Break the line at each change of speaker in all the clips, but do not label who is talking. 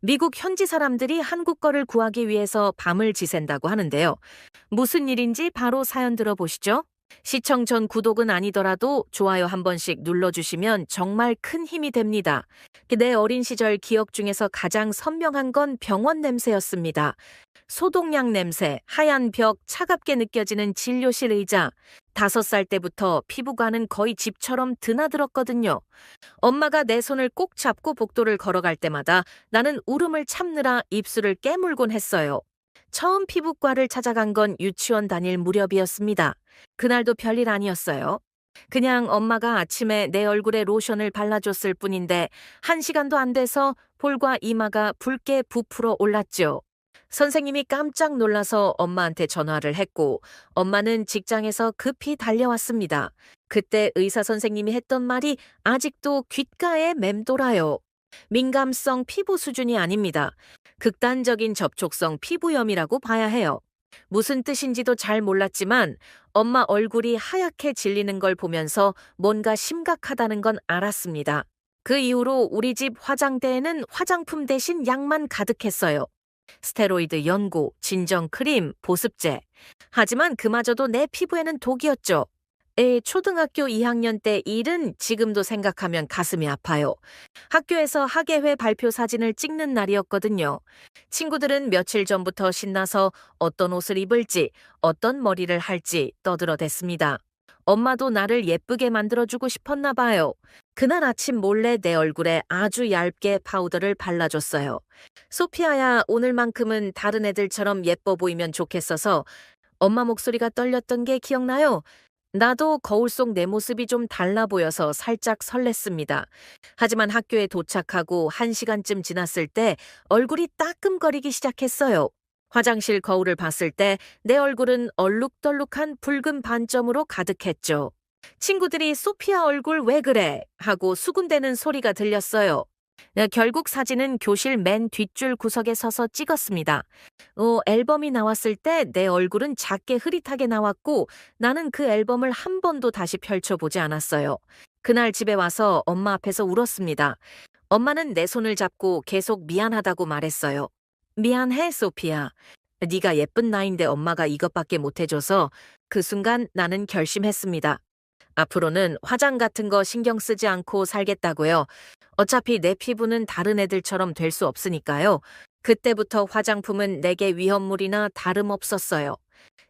미국 현지 사람들이 한국 거를 구하기 위해서 밤을 지샌다고 하는데요. 무슨 일인지 바로 사연 들어보시죠. 시청 전 구독은 아니더라도 좋아요 한 번씩 눌러주시면 정말 큰 힘이 됩니다. 내 어린 시절 기억 중에서 가장 선명한 건 병원 냄새였습니다. 소독약 냄새, 하얀 벽, 차갑게 느껴지는 진료실 의자. 5살 때부터 피부과는 거의 집처럼 드나들었거든요. 엄마가 내 손을 꼭 잡고 복도를 걸어갈 때마다 나는 울음을 참느라 입술을 깨물곤 했어요. 처음 피부과를 찾아간 건 유치원 다닐 무렵이었습니다. 그날도 별일 아니었어요. 그냥 엄마가 아침에 내 얼굴에 로션을 발라줬을 뿐인데 1시간도 안 돼서 볼과 이마가 붉게 부풀어 올랐죠. 선생님이 깜짝 놀라서 엄마한테 전화를 했고 엄마는 직장에서 급히 달려왔습니다. 그때 의사 선생님이 했던 말이 아직도 귓가에 맴돌아요. 민감성 피부 수준이 아닙니다. 극단적인 접촉성 피부염이라고 봐야 해요. 무슨 뜻인지도 잘 몰랐지만 엄마 얼굴이 하얗게 질리는 걸 보면서 뭔가 심각하다는 건 알았습니다. 그 이후로 우리 집 화장대에는 화장품 대신 약만 가득했어요. 스테로이드 연고, 진정 크림, 보습제. 하지만 그마저도 내 피부에는 독이었죠. 초등학교 2학년 때 일은 지금도 생각하면 가슴이 아파요. 학교에서 학예회 발표 사진을 찍는 날이었거든요. 친구들은 며칠 전부터 신나서 어떤 옷을 입을지, 어떤 머리를 할지 떠들어댔습니다. 엄마도 나를 예쁘게 만들어주고 싶었나 봐요. 그날 아침 몰래 내 얼굴에 아주 얇게 파우더를 발라줬어요. 소피아야, 오늘만큼은 다른 애들처럼 예뻐 보이면 좋겠어서 엄마 목소리가 떨렸던 게 기억나요? 나도 거울 속 내 모습이 좀 달라 보여서 살짝 설렜습니다. 하지만 학교에 도착하고 1시간쯤 지났을 때 얼굴이 따끔거리기 시작했어요. 화장실 거울을 봤을 때 내 얼굴은 얼룩덜룩한 붉은 반점으로 가득했죠. 친구들이 소피아 얼굴 왜 그래? 하고 수군대는 소리가 들렸어요. 결국 사진은 교실 맨 뒷줄 구석에 서서 찍었습니다. 앨범이 나왔을 때 내 얼굴은 작게 흐릿하게 나왔고 나는 그 앨범을 한 번도 다시 펼쳐보지 않았어요. 그날 집에 와서 엄마 앞에서 울었습니다. 엄마는 내 손을 잡고 계속 미안하다고 말했어요. 미안해, 소피아. 네가 예쁜 나이인데 엄마가 이것밖에 못해줘서 그 순간 나는 결심했습니다. 앞으로는 화장 같은 거 신경 쓰지 않고 살겠다고요. 어차피 내 피부는 다른 애들처럼 될 수 없으니까요. 그때부터 화장품은 내게 위험물이나 다름없었어요.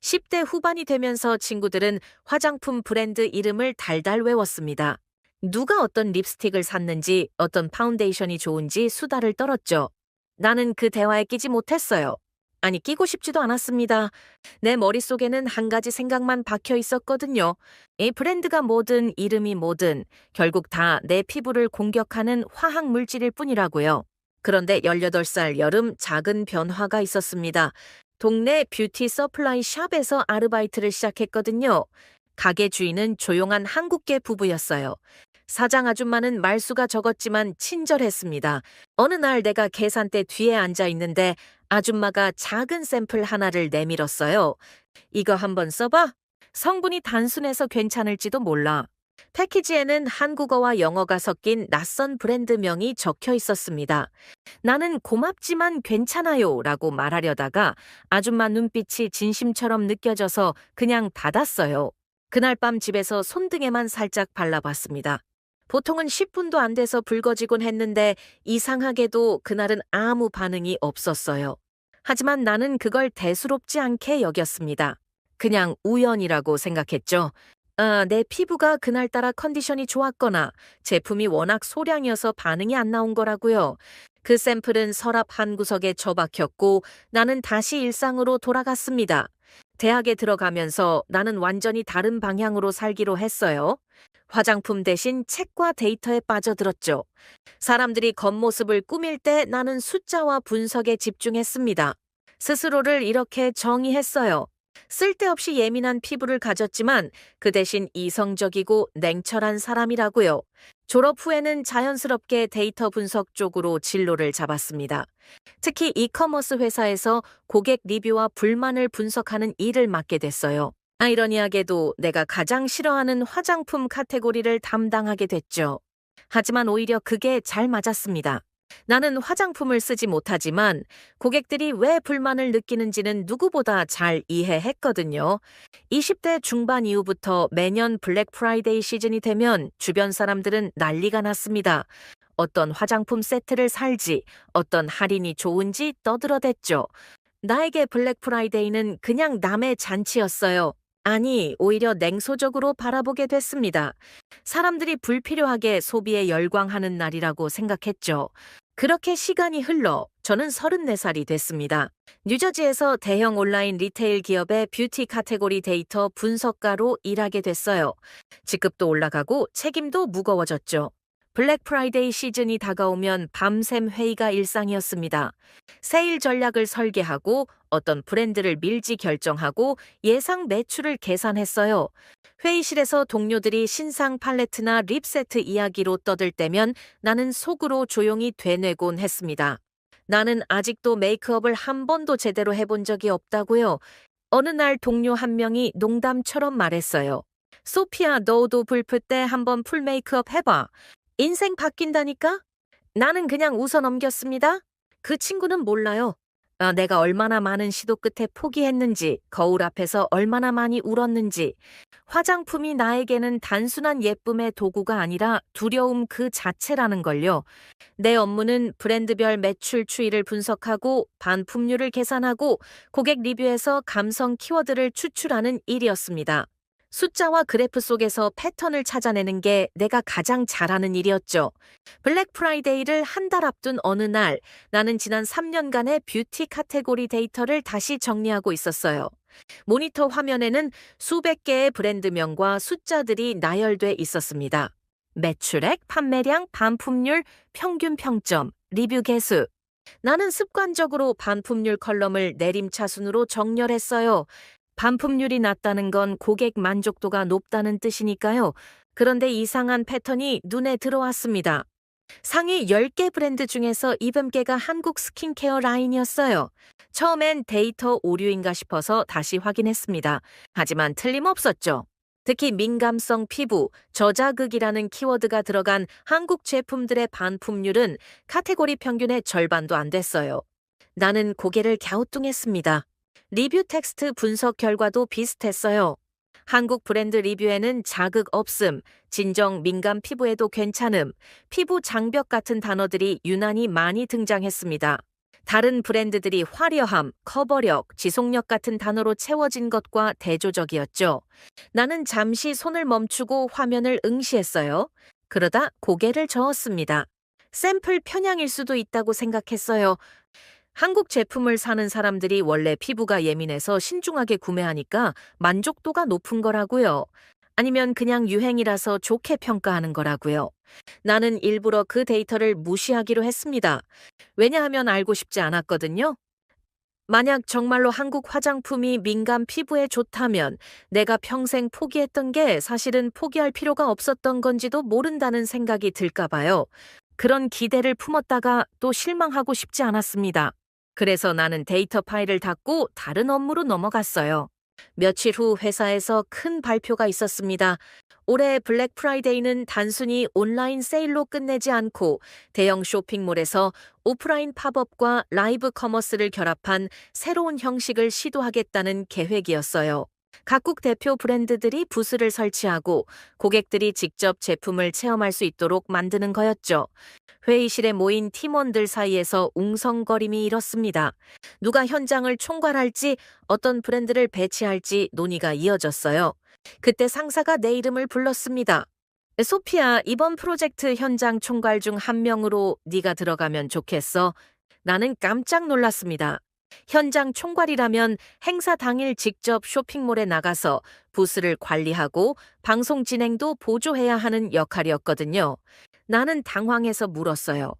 10대 후반이 되면서 친구들은 화장품 브랜드 이름을 달달 외웠습니다. 누가 어떤 립스틱을 샀는지, 어떤 파운데이션이 좋은지 수다를 떨었죠. 나는 그 대화에 끼지 못했어요. 아니, 끼고 싶지도 않았습니다. 내 머릿속에는 한 가지 생각만 박혀 있었거든요. 이 브랜드가 뭐든 이름이 뭐든 결국 다 내 피부를 공격하는 화학 물질일 뿐이라고요. 그런데 18살 여름 작은 변화가 있었습니다. 동네 뷰티 서플라이 샵에서 아르바이트를 시작했거든요. 가게 주인은 조용한 한국계 부부였어요. 사장 아줌마는 말수가 적었지만 친절했습니다. 어느 날 내가 계산대 뒤에 앉아 있는데 아줌마가 작은 샘플 하나를 내밀었어요. 이거 한번 써봐. 성분이 단순해서 괜찮을지도 몰라. 패키지에는 한국어와 영어가 섞인 낯선 브랜드명이 적혀 있었습니다. 나는 고맙지만 괜찮아요 라고 말하려다가 아줌마 눈빛이 진심처럼 느껴져서 그냥 받았어요. 그날 밤 집에서 손등에만 살짝 발라봤습니다. 보통은 10분도 안 돼서 붉어지곤 했는데 이상하게도 그날은 아무 반응이 없었어요. 하지만 나는 그걸 대수롭지 않게 여겼습니다. 그냥 우연이라고 생각했죠. 내 피부가 그날따라 컨디션이 좋았거나 제품이 워낙 소량이어서 반응이 안 나온 거라고요. 그 샘플은 서랍 한 구석에 처박혔고 나는 다시 일상으로 돌아갔습니다. 대학에 들어가면서 나는 완전히 다른 방향으로 살기로 했어요. 화장품 대신 책과 데이터에 빠져들었죠. 사람들이 겉모습을 꾸밀 때 나는 숫자와 분석에 집중했습니다. 스스로를 이렇게 정의했어요. 쓸데없이 예민한 피부를 가졌지만 그 대신 이성적이고 냉철한 사람이라고요. 졸업 후에는 자연스럽게 데이터 분석 쪽으로 진로를 잡았습니다. 특히 이커머스 회사에서 고객 리뷰와 불만을 분석하는 일을 맡게 됐어요. 아이러니하게도 내가 가장 싫어하는 화장품 카테고리를 담당하게 됐죠. 하지만 오히려 그게 잘 맞았습니다. 나는 화장품을 쓰지 못하지만 고객들이 왜 불만을 느끼는지는 누구보다 잘 이해했거든요. 20대 중반 이후부터 매년 블랙 프라이데이 시즌이 되면 주변 사람들은 난리가 났습니다. 어떤 화장품 세트를 살지, 어떤 할인이 좋은지 떠들어댔죠. 나에게 블랙 프라이데이는 그냥 남의 잔치였어요. 아니, 오히려 냉소적으로 바라보게 됐습니다. 사람들이 불필요하게 소비에 열광하는 날이라고 생각했죠. 그렇게 시간이 흘러 저는 34살이 됐습니다. 뉴저지에서 대형 온라인 리테일 기업의 뷰티 카테고리 데이터 분석가로 일하게 됐어요. 직급도 올라가고 책임도 무거워졌죠. 블랙 프라이데이 시즌이 다가오면 밤샘 회의가 일상이었습니다. 세일 전략을 설계하고 어떤 브랜드를 밀지 결정하고 예상 매출을 계산했어요. 회의실에서 동료들이 신상 팔레트나 립 세트 이야기로 떠들 때면 나는 속으로 조용히 되뇌곤 했습니다. 나는 아직도 메이크업을 한 번도 제대로 해본 적이 없다고요. 어느 날 동료 한 명이 농담처럼 말했어요. 소피아, 너도 불프 때 한번 풀 메이크업 해봐. 인생 바뀐다니까? 나는 그냥 웃어 넘겼습니다. 그 친구는 몰라요. 내가 얼마나 많은 시도 끝에 포기했는지, 거울 앞에서 얼마나 많이 울었는지. 화장품이 나에게는 단순한 예쁨의 도구가 아니라 두려움 그 자체라는 걸요. 내 업무는 브랜드별 매출 추이를 분석하고 반품률을 계산하고 고객 리뷰에서 감성 키워드를 추출하는 일이었습니다. 숫자와 그래프 속에서 패턴을 찾아내는 게 내가 가장 잘하는 일이었죠. 블랙 프라이데이를 한 달 앞둔 어느 날, 나는 지난 3년간의 뷰티 카테고리 데이터를 다시 정리하고 있었어요. 모니터 화면에는 수백 개의 브랜드명과 숫자들이 나열돼 있었습니다. 매출액, 판매량, 반품률, 평균 평점, 리뷰 개수. 나는 습관적으로 반품률 컬럼을 내림차순으로 정렬했어요. 반품률이 낮다는 건 고객 만족도가 높다는 뜻이니까요. 그런데 이상한 패턴이 눈에 들어왔습니다. 상위 10개 브랜드 중에서 7개가 한국 스킨케어 라인이었어요. 처음엔 데이터 오류인가 싶어서 다시 확인했습니다. 하지만 틀림없었죠. 특히 민감성 피부, 저자극이라는 키워드가 들어간 한국 제품들의 반품률은 카테고리 평균의 절반도 안 됐어요. 나는 고개를 갸우뚱했습니다. 리뷰 텍스트 분석 결과도 비슷했어요. 한국 브랜드 리뷰에는 자극 없음, 진정 민감 피부에도 괜찮음, 피부 장벽 같은 단어들이 유난히 많이 등장했습니다. 다른 브랜드들이 화려함, 커버력, 지속력 같은 단어로 채워진 것과 대조적이었죠. 나는 잠시 손을 멈추고 화면을 응시했어요. 그러다 고개를 저었습니다. 샘플 편향일 수도 있다고 생각했어요. 한국 제품을 사는 사람들이 원래 피부가 예민해서 신중하게 구매하니까 만족도가 높은 거라고요. 아니면 그냥 유행이라서 좋게 평가하는 거라고요. 나는 일부러 그 데이터를 무시하기로 했습니다. 왜냐하면 알고 싶지 않았거든요. 만약 정말로 한국 화장품이 민감 피부에 좋다면 내가 평생 포기했던 게 사실은 포기할 필요가 없었던 건지도 모른다는 생각이 들까 봐요. 그런 기대를 품었다가 또 실망하고 싶지 않았습니다. 그래서 나는 데이터 파일을 닫고 다른 업무로 넘어갔어요. 며칠 후 회사에서 큰 발표가 있었습니다. 올해 블랙 프라이데이는 단순히 온라인 세일로 끝내지 않고 대형 쇼핑몰에서 오프라인 팝업과 라이브 커머스를 결합한 새로운 형식을 시도하겠다는 계획이었어요. 각국 대표 브랜드들이 부스를 설치하고 고객들이 직접 제품을 체험할 수 있도록 만드는 거였죠. 회의실에 모인 팀원들 사이에서 웅성거림이 일었습니다. 누가 현장을 총괄할지, 어떤 브랜드를 배치할지 논의가 이어졌어요. 그때 상사가 내 이름을 불렀습니다. 소피아, 이번 프로젝트 현장 총괄 중 한 명으로 네가 들어가면 좋겠어. 나는 깜짝 놀랐습니다. 현장 총괄이라면 행사 당일 직접 쇼핑몰에 나가서 부스를 관리하고 방송 진행도 보조해야 하는 역할이었거든요. 나는 당황해서 물었어요.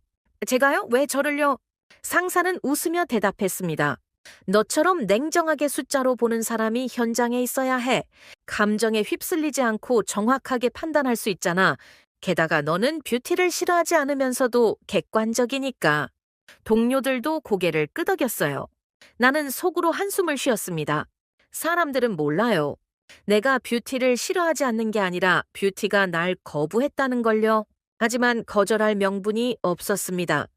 제가요? 왜 저를요? 상사는 웃으며 대답했습니다. 너처럼 냉정하게 숫자로 보는 사람이 현장에 있어야 해. 감정에 휩쓸리지 않고 정확하게 판단할 수 있잖아. 게다가 너는 뷰티를 싫어하지 않으면서도 객관적이니까. 동료들도 고개를 끄덕였어요. 나는 속으로 한숨을 쉬었습니다. 사람들은 몰라요. 내가 뷰티를 싫어하지 않는 게 아니라 뷰티가 날 거부했다는 걸요. 하지만 거절할 명분이 없었습니다.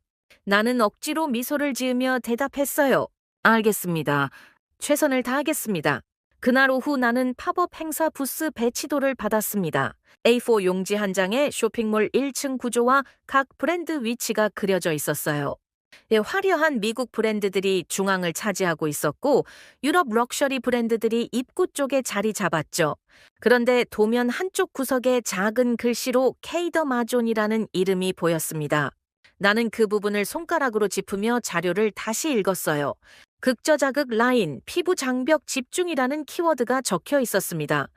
나는 억지로 미소를 지으며 대답했어요. 알겠습니다. 최선을 다하겠습니다. 그날 오후 나는 팝업 행사 부스 배치도를 받았습니다. A4 용지 한 장에 쇼핑몰 1층 구조와 각 브랜드 위치가 그려져 있었어요. 예, 화려한 미국 브랜드들이 중앙을 차지하고 있었고 유럽 럭셔리 브랜드들이 입구 쪽에 자리 잡았죠. 그런데 도면 한쪽 구석에 작은 글씨로 케이더 마존이라는 이름이 보였습니다. 나는 그 부분을 손가락으로 짚으며 자료를 다시 읽었어요. 극저자극 라인, 피부 장벽 집중이라는 키워드가 적혀 있었습니다.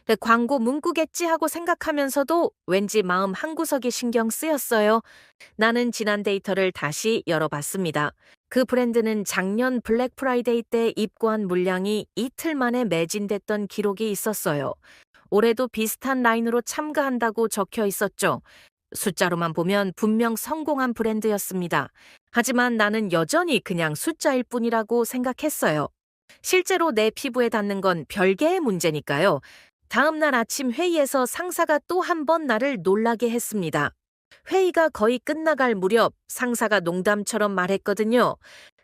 네, 광고 문구겠지 하고 생각하면서도 왠지 마음 한구석이 신경 쓰였어요. 나는 지난 데이터를 다시 열어봤습니다. 그 브랜드는 작년 블랙 프라이데이 때 입고한 물량이 이틀 만에 매진됐던 기록이 있었어요. 올해도 비슷한 라인으로 참가한다고 적혀 있었죠. 숫자로만 보면 분명 성공한 브랜드였습니다. 하지만 나는 여전히 그냥 숫자일 뿐이라고 생각했어요. 실제로 내 피부에 닿는 건 별개의 문제니까요. 다음 날 아침 회의에서 상사가 또 한 번 나를 놀라게 했습니다. 회의가 거의 끝나갈 무렵 상사가 농담처럼 말했거든요.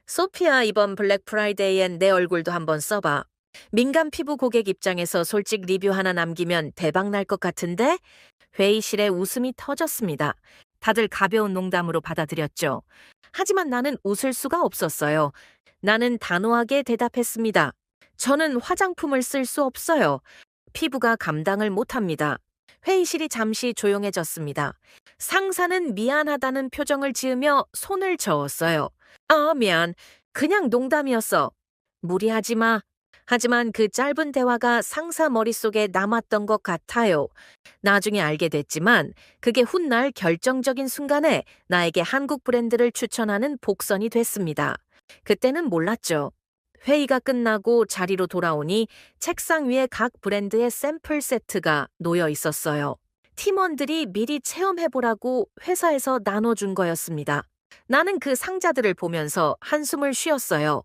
소피아, 이번 블랙 프라이데이엔 내 얼굴도 한번 써봐. 민감 피부 고객 입장에서 솔직 리뷰 하나 남기면 대박 날 것 같은데? 회의실에 웃음이 터졌습니다. 다들 가벼운 농담으로 받아들였죠. 하지만 나는 웃을 수가 없었어요. 나는 단호하게 대답했습니다. 저는 화장품을 쓸 수 없어요. 피부가 감당을 못합니다. 회의실이 잠시 조용해졌습니다. 상사는 미안하다는 표정을 지으며 손을 저었어요. 아, 미안. 그냥 농담이었어. 무리하지 마. 하지만 그 짧은 대화가 상사 머릿속에 남았던 것 같아요. 나중에 알게 됐지만 그게 훗날 결정적인 순간에 나에게 한국 브랜드를 추천하는 복선이 됐습니다. 그때는 몰랐죠. 회의가 끝나고 자리로 돌아오니 책상 위에 각 브랜드의 샘플 세트가 놓여 있었어요. 팀원들이 미리 체험해보라고 회사에서 나눠준 거였습니다. 나는 그 상자들을 보면서 한숨을 쉬었어요.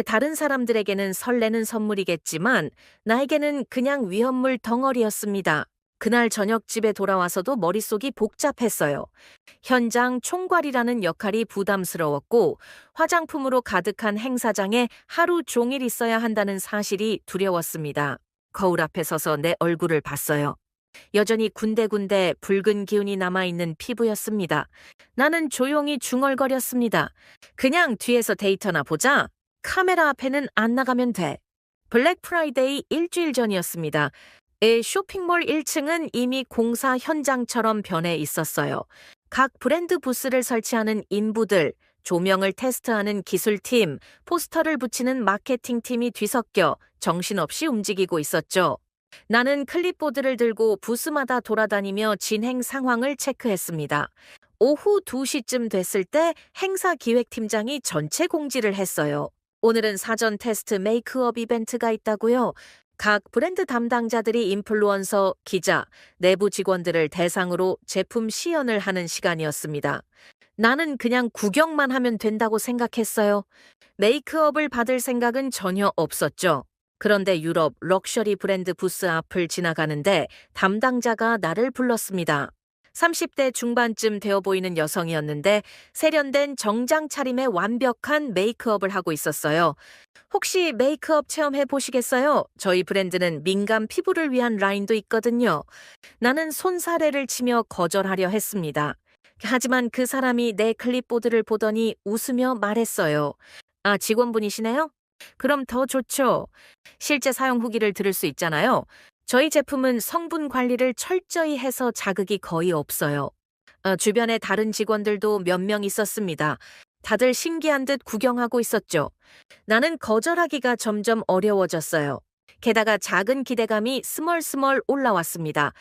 다른 사람들에게는 설레는 선물이겠지만 나에게는 그냥 위험물 덩어리였습니다. 그날 저녁 집에 돌아와서도 머릿속이 복잡했어요. 현장 총괄이라는 역할이 부담스러웠고 화장품으로 가득한 행사장에 하루 종일 있어야 한다는 사실이 두려웠습니다. 거울 앞에 서서 내 얼굴을 봤어요. 여전히 군데군데 붉은 기운이 남아있는 피부였습니다. 나는 조용히 중얼거렸습니다. 그냥 뒤에서 데이터나 보자. 카메라 앞에는 안 나가면 돼. 블랙 프라이데이 일주일 전이었습니다. 쇼핑몰 1층은 이미 공사 현장처럼 변해 있었어요. 각 브랜드 부스를 설치하는 인부들, 조명을 테스트하는 기술팀, 포스터를 붙이는 마케팅팀이 뒤섞여 정신없이 움직이고 있었죠. 나는 클립보드를 들고 부스마다 돌아다니며 진행 상황을 체크했습니다. 오후 2시쯤 됐을 때 행사 기획팀장이 전체 공지를 했어요. 오늘은 사전 테스트 메이크업 이벤트가 있다고요. 각 브랜드 담당자들이 인플루언서, 기자, 내부 직원들을 대상으로 제품 시연을 하는 시간이었습니다. 나는 그냥 구경만 하면 된다고 생각했어요. 메이크업을 받을 생각은 전혀 없었죠. 그런데 유럽 럭셔리 브랜드 부스 앞을 지나가는데 담당자가 나를 불렀습니다. 30대 중반쯤 되어 보이는 여성이었는데 세련된 정장 차림에 완벽한 메이크업을 하고 있었어요. 혹시 메이크업 체험해 보시겠어요? 저희 브랜드는 민감 피부를 위한 라인도 있거든요. 나는 손사래를 치며 거절하려 했습니다. 하지만 그 사람이 내 클립보드를 보더니 웃으며 말했어요. 아, 직원분이시네요? 그럼 더 좋죠. 실제 사용 후기를 들을 수 있잖아요. 저희 제품은 성분 관리를 철저히 해서 자극이 거의 없어요. 주변에 다른 직원들도 몇 명 있었습니다. 다들 신기한 듯 구경하고 있었죠. 나는 거절하기가 점점 어려워졌어요. 게다가 작은 기대감이 스멀스멀 올라왔습니다.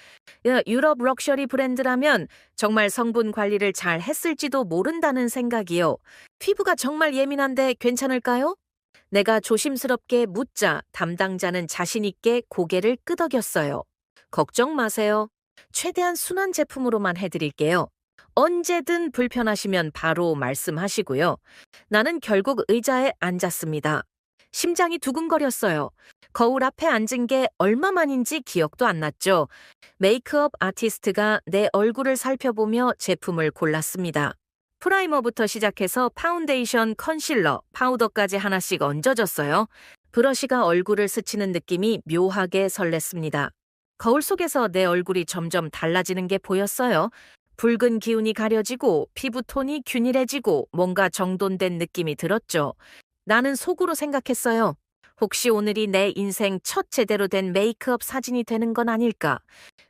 유럽 럭셔리 브랜드라면 정말 성분 관리를 잘 했을지도 모른다는 생각이요. 피부가 정말 예민한데 괜찮을까요? 내가 조심스럽게 묻자 담당자는 자신있게 고개를 끄덕였어요. 걱정 마세요. 최대한 순한 제품으로만 해드릴게요. 언제든 불편하시면 바로 말씀하시고요. 나는 결국 의자에 앉았습니다. 심장이 두근거렸어요. 거울 앞에 앉은 게 얼마만인지 기억도 안 났죠. 메이크업 아티스트가 내 얼굴을 살펴보며 제품을 골랐습니다. 프라이머부터 시작해서 파운데이션, 컨실러, 파우더까지 하나씩 얹어줬어요. 브러쉬가 얼굴을 스치는 느낌이 묘하게 설렜습니다. 거울 속에서 내 얼굴이 점점 달라지는 게 보였어요. 붉은 기운이 가려지고 피부톤이 균일해지고 뭔가 정돈된 느낌이 들었죠. 나는 속으로 생각했어요. 혹시 오늘이 내 인생 첫 제대로 된 메이크업 사진이 되는 건 아닐까?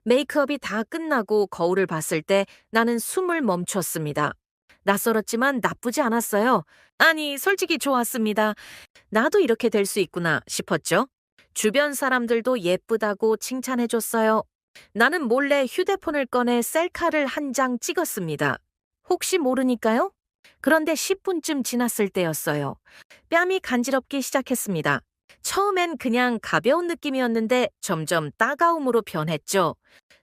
메이크업이 다 끝나고 거울을 봤을 때 나는 숨을 멈췄습니다. 낯설었지만 나쁘지 않았어요. 아니, 솔직히 좋았습니다. 나도 이렇게 될 수 있구나 싶었죠. 주변 사람들도 예쁘다고 칭찬해줬어요. 나는 몰래 휴대폰을 꺼내 셀카를 한 장 찍었습니다. 혹시 모르니까요? 그런데 10분쯤 지났을 때였어요. 뺨이 간지럽기 시작했습니다. 처음엔 그냥 가벼운 느낌이었는데 점점 따가움으로 변했죠.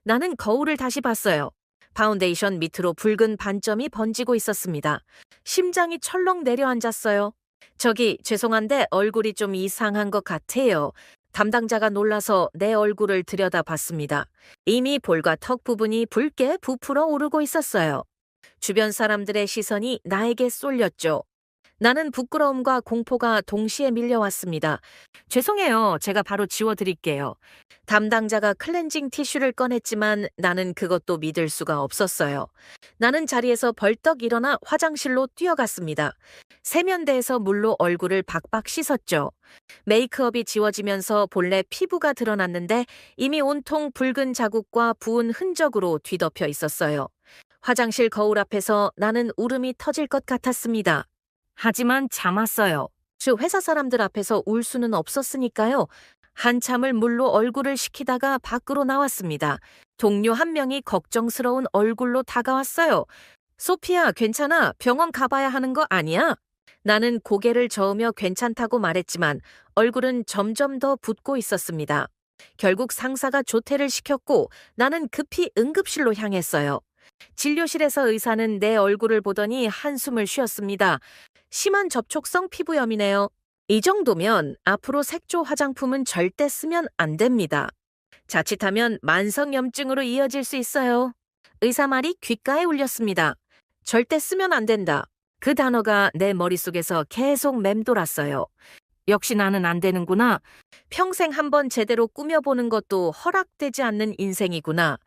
나는 거울을 다시 봤어요. 파운데이션 밑으로 붉은 반점이 번지고 있었습니다. 심장이 철렁 내려앉았어요. 저기, 죄송한데 얼굴이 좀 이상한 것 같아요. 담당자가 놀라서 내 얼굴을 들여다봤습니다. 이미 볼과 턱 부분이 붉게 부풀어 오르고 있었어요. 주변 사람들의 시선이 나에게 쏠렸죠. 나는 부끄러움과 공포가 동시에 밀려왔습니다. 죄송해요. 제가 바로 지워드릴게요. 담당자가 클렌징 티슈를 꺼냈지만 나는 그것도 믿을 수가 없었어요. 나는 자리에서 벌떡 일어나 화장실로 뛰어갔습니다. 세면대에서 물로 얼굴을 박박 씻었죠. 메이크업이 지워지면서 본래 피부가 드러났는데 이미 온통 붉은 자국과 부은 흔적으로 뒤덮여 있었어요. 화장실 거울 앞에서 나는 울음이 터질 것 같았습니다. 하지만 참았어요. 회사 사람들 앞에서 울 수는 없었으니까요. 한참을 물로 얼굴을 식히다가 밖으로 나왔습니다. 동료 한 명이 걱정스러운 얼굴로 다가왔어요. 소피야, 괜찮아? 병원 가봐야 하는 거 아니야? 나는 고개를 저으며 괜찮다고 말했지만 얼굴은 점점 더 붓고 있었습니다. 결국 상사가 조퇴를 시켰고 나는 급히 응급실로 향했어요. 진료실에서 의사는 내 얼굴을 보더니 한숨을 쉬었습니다. 심한 접촉성 피부염이네요. 이 정도면 앞으로 색조 화장품은 절대 쓰면 안 됩니다. 자칫하면 만성염증으로 이어질 수 있어요. 의사 말이 귓가에 울렸습니다. 절대 쓰면 안 된다. 그 단어가 내 머릿속에서 계속 맴돌았어요. 역시 나는 안 되는구나. 평생 한번 제대로 꾸며보는 것도 허락되지 않는 인생이구나.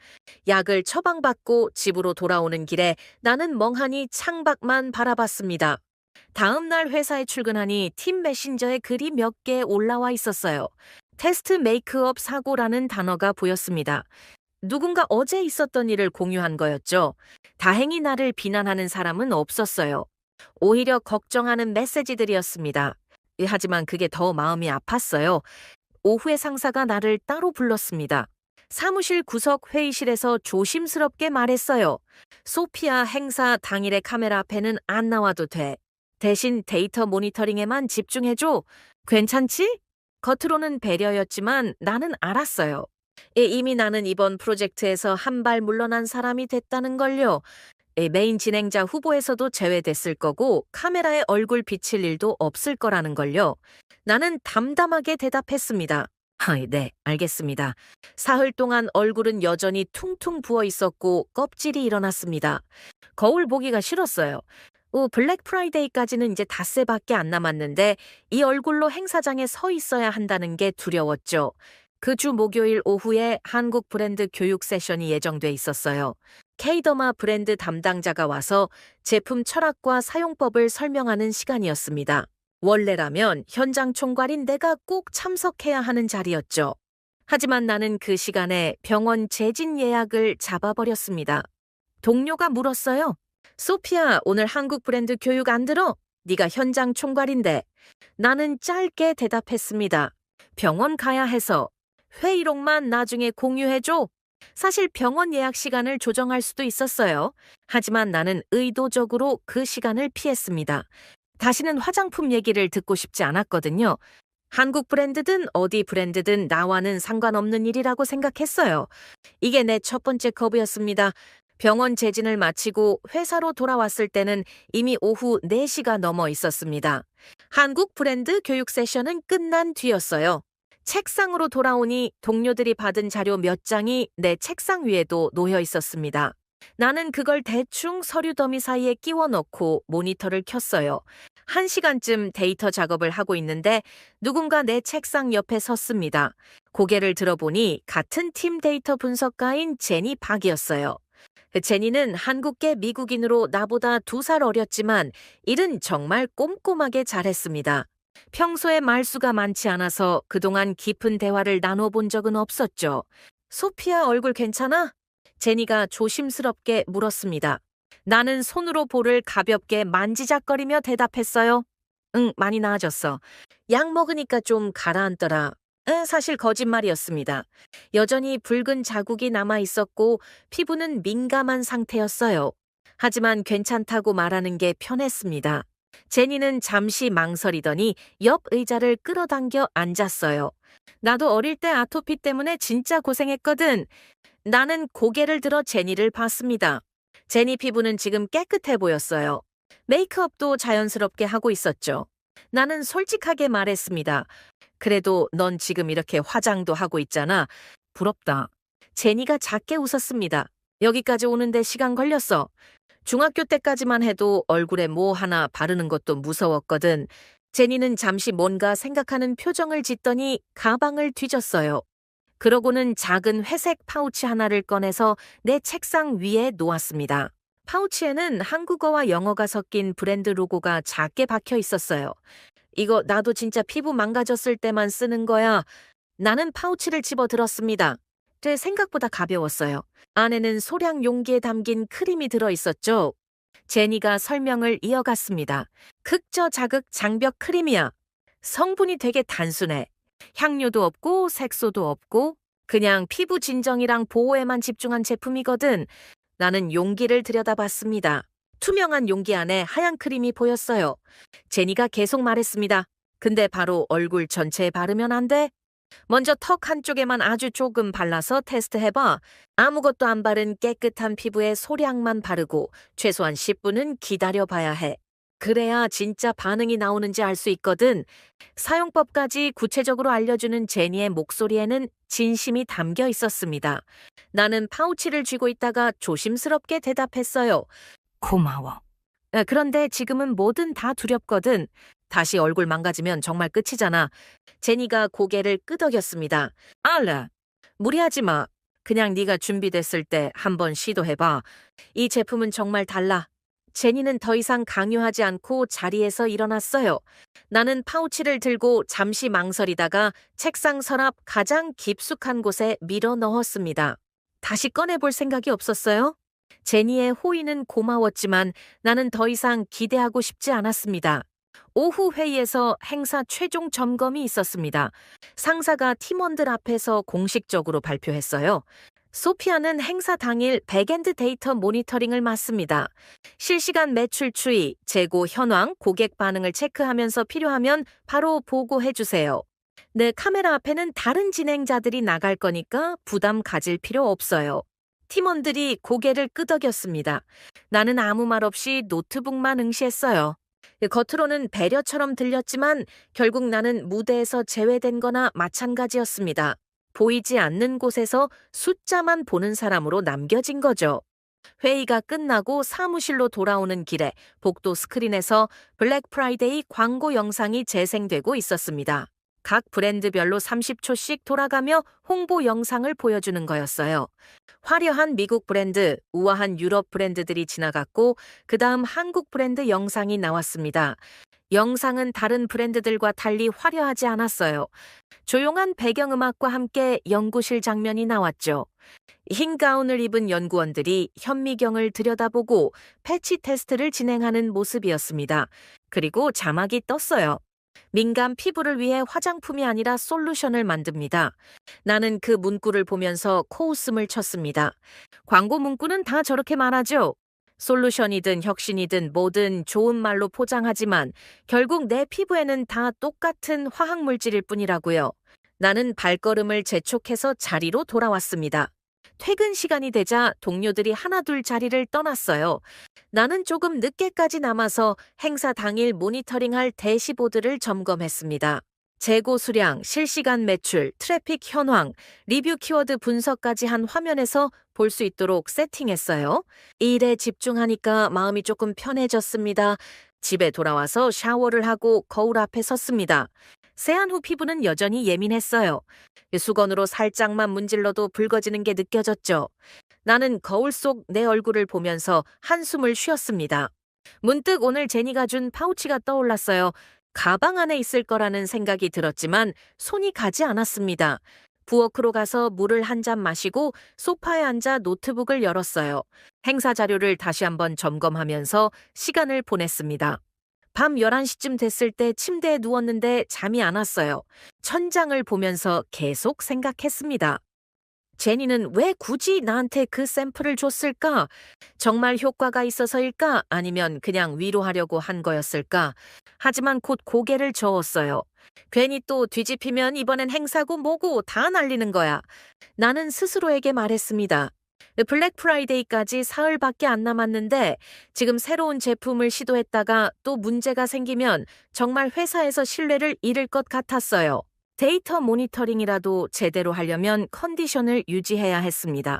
약을 처방받고 집으로 돌아오는 길에 나는 멍하니 창밖만 바라봤습니다. 다음 날 회사에 출근하니 팀 메신저에 글이 몇 개 올라와 있었어요. 테스트 메이크업 사고라는 단어가 보였습니다. 누군가 어제 있었던 일을 공유한 거였죠. 다행히 나를 비난하는 사람은 없었어요. 오히려 걱정하는 메시지들이었습니다. 하지만 그게 더 마음이 아팠어요. 오후에 상사가 나를 따로 불렀습니다. 사무실 구석 회의실에서 조심스럽게 말했어요. 소피아 행사 당일의 카메라 앞에는 안 나와도 돼. 대신 데이터 모니터링에만 집중해줘. 괜찮지? 겉으로는 배려였지만 나는 알았어요. 이미 나는 이번 프로젝트에서 한 발 물러난 사람이 됐다는 걸요. 메인 진행자 후보에서도 제외됐을 거고 카메라에 얼굴 비칠 일도 없을 거라는 걸요. 나는 담담하게 대답했습니다. 네, 알겠습니다. 사흘 동안 얼굴은 여전히 퉁퉁 부어 있었고 껍질이 일어났습니다. 거울 보기가 싫었어요. 블랙 프라이데이까지는 이제 닷새밖에 안 남았는데 이 얼굴로 행사장에 서 있어야 한다는 게 두려웠죠. 그 주 목요일 오후에 한국 브랜드 교육 세션이 예정돼 있었어요. 케이더마 브랜드 담당자가 와서 제품 철학과 사용법을 설명하는 시간이었습니다. 원래라면 현장 총괄인 내가 꼭 참석해야 하는 자리였죠. 하지만 나는 그 시간에 병원 재진 예약을 잡아버렸습니다. 동료가 물었어요. 소피아, 오늘 한국 브랜드 교육 안 들어? 네가 현장 총괄인데. 나는 짧게 대답했습니다. 병원 가야 해서. 회의록만 나중에 공유해줘. 사실 병원 예약 시간을 조정할 수도 있었어요. 하지만 나는 의도적으로 그 시간을 피했습니다. 다시는 화장품 얘기를 듣고 싶지 않았거든요. 한국 브랜드든 어디 브랜드든 나와는 상관없는 일이라고 생각했어요. 이게 내 첫 번째 커브였습니다. 병원 재진을 마치고 회사로 돌아왔을 때는 이미 오후 4시가 넘어 있었습니다. 한국 브랜드 교육 세션은 끝난 뒤였어요. 책상으로 돌아오니 동료들이 받은 자료 몇 장이 내 책상 위에도 놓여 있었습니다. 나는 그걸 대충 서류 더미 사이에 끼워 넣고 모니터를 켰어요. 1시간쯤 데이터 작업을 하고 있는데 누군가 내 책상 옆에 섰습니다. 고개를 들어보니 같은 팀 데이터 분석가인 제니 박이었어요. 제니는 한국계 미국인으로 나보다 2살 어렸지만 일은 정말 꼼꼼하게 잘했습니다. 평소에 말수가 많지 않아서 그동안 깊은 대화를 나눠본 적은 없었죠. 소피아 얼굴 괜찮아? 제니가 조심스럽게 물었습니다. 나는 손으로 볼을 가볍게 만지작거리며 대답했어요. 응, 많이 나아졌어. 약 먹으니까 좀 가라앉더라. 사실 거짓말이었습니다. 여전히 붉은 자국이 남아 있었고 피부는 민감한 상태였어요. 하지만 괜찮다고 말하는 게 편했습니다. 제니는 잠시 망설이더니 옆 의자를 끌어당겨 앉았어요. 나도 어릴 때 아토피 때문에 진짜 고생했거든. 나는 고개를 들어 제니를 봤습니다. 제니 피부는 지금 깨끗해 보였어요. 메이크업도 자연스럽게 하고 있었죠. 나는 솔직하게 말했습니다. 그래도 넌 지금 이렇게 화장도 하고 있잖아. 부럽다. 제니가 작게 웃었습니다. 여기까지 오는데 시간 걸렸어. 중학교 때까지만 해도 얼굴에 뭐 하나 바르는 것도 무서웠거든. 제니는 잠시 뭔가 생각하는 표정을 짓더니 가방을 뒤졌어요. 그러고는 작은 회색 파우치 하나를 꺼내서 내 책상 위에 놓았습니다. 파우치에는 한국어와 영어가 섞인 브랜드 로고가 작게 박혀 있었어요. 이거 나도 진짜 피부 망가졌을 때만 쓰는 거야. 나는 파우치를 집어 들었습니다. 제 생각보다 가벼웠어요. 안에는 소량 용기에 담긴 크림이 들어 있었죠. 제니가 설명을 이어갔습니다. 극저 자극 장벽 크림이야. 성분이 되게 단순해. 향료도 없고 색소도 없고 그냥 피부 진정이랑 보호에만 집중한 제품이거든. 나는 용기를 들여다봤습니다. 투명한 용기 안에 하얀 크림이 보였어요. 제니가 계속 말했습니다. 근데 바로 얼굴 전체에 바르면 안 돼? 먼저 턱 한쪽에만 아주 조금 발라서 테스트해봐. 아무것도 안 바른 깨끗한 피부에 소량만 바르고 최소한 10분은 기다려봐야 해. 그래야 진짜 반응이 나오는지 알 수 있거든. 사용법까지 구체적으로 알려주는 제니의 목소리에는 진심이 담겨 있었습니다. 나는 파우치를 쥐고 있다가 조심스럽게 대답했어요. 고마워. 그런데 지금은 뭐든 다 두렵거든. 다시 얼굴 망가지면 정말 끝이잖아. 제니가 고개를 끄덕였습니다. 알라, 무리하지 마. 그냥 네가 준비됐을 때 한번 시도해봐. 이 제품은 정말 달라. 제니는 더 이상 강요하지 않고 자리에서 일어났어요. 나는 파우치를 들고 잠시 망설이다가 책상 서랍 가장 깊숙한 곳에 밀어 넣었습니다. 다시 꺼내볼 생각이 없었어요? 제니의 호의는 고마웠지만 나는 더 이상 기대하고 싶지 않았습니다. 오후 회의에서 행사 최종 점검이 있었습니다. 상사가 팀원들 앞에서 공식적으로 발표했어요. 소피아는 행사 당일 백엔드 데이터 모니터링을 맡습니다. 실시간 매출 추이, 재고 현황, 고객 반응을 체크하면서 필요하면 바로 보고해주세요. 내 카메라 앞에는 다른 진행자들이 나갈 거니까 부담 가질 필요 없어요. 팀원들이 고개를 끄덕였습니다. 나는 아무 말 없이 노트북만 응시했어요. 겉으로는 배려처럼 들렸지만 결국 나는 무대에서 제외된 거나 마찬가지였습니다. 보이지 않는 곳에서 숫자만 보는 사람으로 남겨진 거죠. 회의가 끝나고 사무실로 돌아오는 길에 복도 스크린에서 블랙 프라이데이 광고 영상이 재생되고 있었습니다. 각 브랜드별로 30초씩 돌아가며 홍보 영상을 보여주는 거였어요. 화려한 미국 브랜드, 우아한 유럽 브랜드들이 지나갔고 그 다음 한국 브랜드 영상이 나왔습니다. 영상은 다른 브랜드들과 달리 화려하지 않았어요. 조용한 배경음악과 함께 연구실 장면이 나왔죠. 흰 가운을 입은 연구원들이 현미경을 들여다보고 패치 테스트를 진행하는 모습이었습니다. 그리고 자막이 떴어요. 민감 피부를 위해 화장품이 아니라 솔루션을 만듭니다. 나는 그 문구를 보면서 코웃음을 쳤습니다. 광고 문구는 다 저렇게 말하죠. 솔루션이든 혁신이든 뭐든 좋은 말로 포장하지만 결국 내 피부에는 다 똑같은 화학물질일 뿐이라고요. 나는 발걸음을 재촉해서 자리로 돌아왔습니다. 퇴근 시간이 되자 동료들이 하나둘 자리를 떠났어요. 나는 조금 늦게까지 남아서 행사 당일 모니터링할 대시보드를 점검했습니다. 재고 수량, 실시간 매출, 트래픽 현황, 리뷰 키워드 분석까지 한 화면에서 볼 수 있도록 세팅했어요. 이 일에 집중하니까 마음이 조금 편해졌습니다. 집에 돌아와서 샤워를 하고 거울 앞에 섰습니다. 세안 후 피부는 여전히 예민했어요. 수건으로 살짝만 문질러도 붉어지는 게 느껴졌죠. 나는 거울 속 내 얼굴을 보면서 한숨을 쉬었습니다. 문득 오늘 제니가 준 파우치가 떠올랐어요. 가방 안에 있을 거라는 생각이 들었지만 손이 가지 않았습니다. 부엌으로 가서 물을 한 잔 마시고 소파에 앉아 노트북을 열었어요. 행사 자료를 다시 한번 점검하면서 시간을 보냈습니다. 밤 11시쯤 됐을 때 침대에 누웠는데 잠이 안 왔어요. 천장을 보면서 계속 생각했습니다. 제니는 왜 굳이 나한테 그 샘플을 줬을까? 정말 효과가 있어서일까? 아니면 그냥 위로하려고 한 거였을까? 하지만 곧 고개를 저었어요. 괜히 또 뒤집히면 이번엔 행사고 뭐고 다 날리는 거야. 나는 스스로에게 말했습니다. 블랙 프라이데이까지 사흘밖에 안 남았는데 지금 새로운 제품을 시도했다가 또 문제가 생기면 정말 회사에서 신뢰를 잃을 것 같았어요. 데이터 모니터링이라도 제대로 하려면 컨디션을 유지해야 했습니다.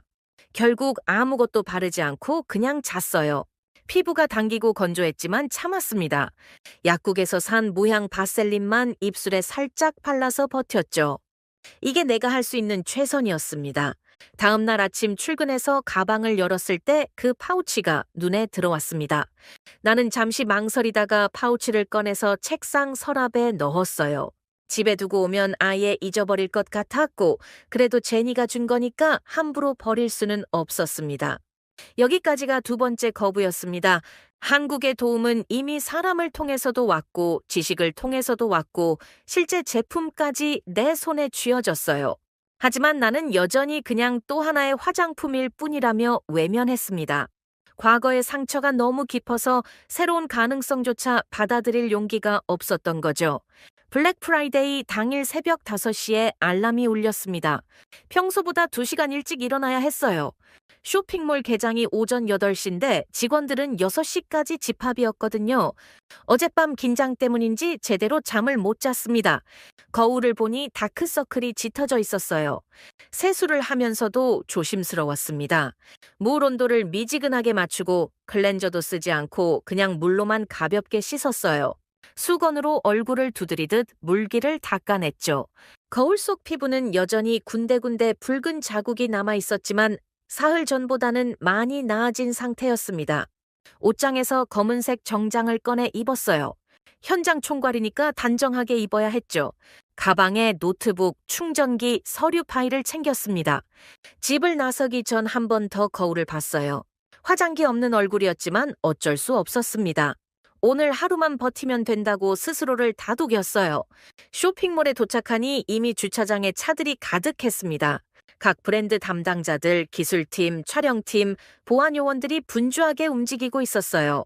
결국 아무것도 바르지 않고 그냥 잤어요. 피부가 당기고 건조했지만 참았습니다. 약국에서 산 모양 바셀린만 입술에 살짝 발라서 버텼죠. 이게 내가 할 수 있는 최선이었습니다. 다음 날 아침 출근해서 가방을 열었을 때 그 파우치가 눈에 들어왔습니다. 나는 잠시 망설이다가 파우치를 꺼내서 책상 서랍에 넣었어요. 집에 두고 오면 아예 잊어버릴 것 같았고, 그래도 제니가 준 거니까 함부로 버릴 수는 없었습니다. 여기까지가 두 번째 거부였습니다. 한국의 도움은 이미 사람을 통해서도 왔고, 지식을 통해서도 왔고, 실제 제품까지 내 손에 쥐어졌어요. 하지만 나는 여전히 그냥 또 하나의 화장품일 뿐이라며 외면했습니다. 과거의 상처가 너무 깊어서 새로운 가능성조차 받아들일 용기가 없었던 거죠. 블랙 프라이데이 당일 새벽 5시에 알람이 울렸습니다. 평소보다 2시간 일찍 일어나야 했어요. 쇼핑몰 개장이 오전 8시인데 직원들은 6시까지 집합이었거든요. 어젯밤 긴장 때문인지 제대로 잠을 못 잤습니다. 거울을 보니 다크서클이 짙어져 있었어요. 세수를 하면서도 조심스러웠습니다. 물 온도를 미지근하게 맞추고 클렌저도 쓰지 않고 그냥 물로만 가볍게 씻었어요. 수건으로 얼굴을 두드리듯 물기를 닦아냈죠. 거울 속 피부는 여전히 군데군데 붉은 자국이 남아 있었지만 사흘 전보다는 많이 나아진 상태였습니다. 옷장에서 검은색 정장을 꺼내 입었어요. 현장 총괄이니까 단정하게 입어야 했죠. 가방에 노트북, 충전기, 서류 파일을 챙겼습니다. 집을 나서기 전 한 번 더 거울을 봤어요. 화장기 없는 얼굴이었지만 어쩔 수 없었습니다. 오늘 하루만 버티면 된다고 스스로를 다독였어요. 쇼핑몰에 도착하니 이미 주차장에 차들이 가득했습니다. 각 브랜드 담당자들, 기술팀, 촬영팀, 보안 요원들이 분주하게 움직이고 있었어요.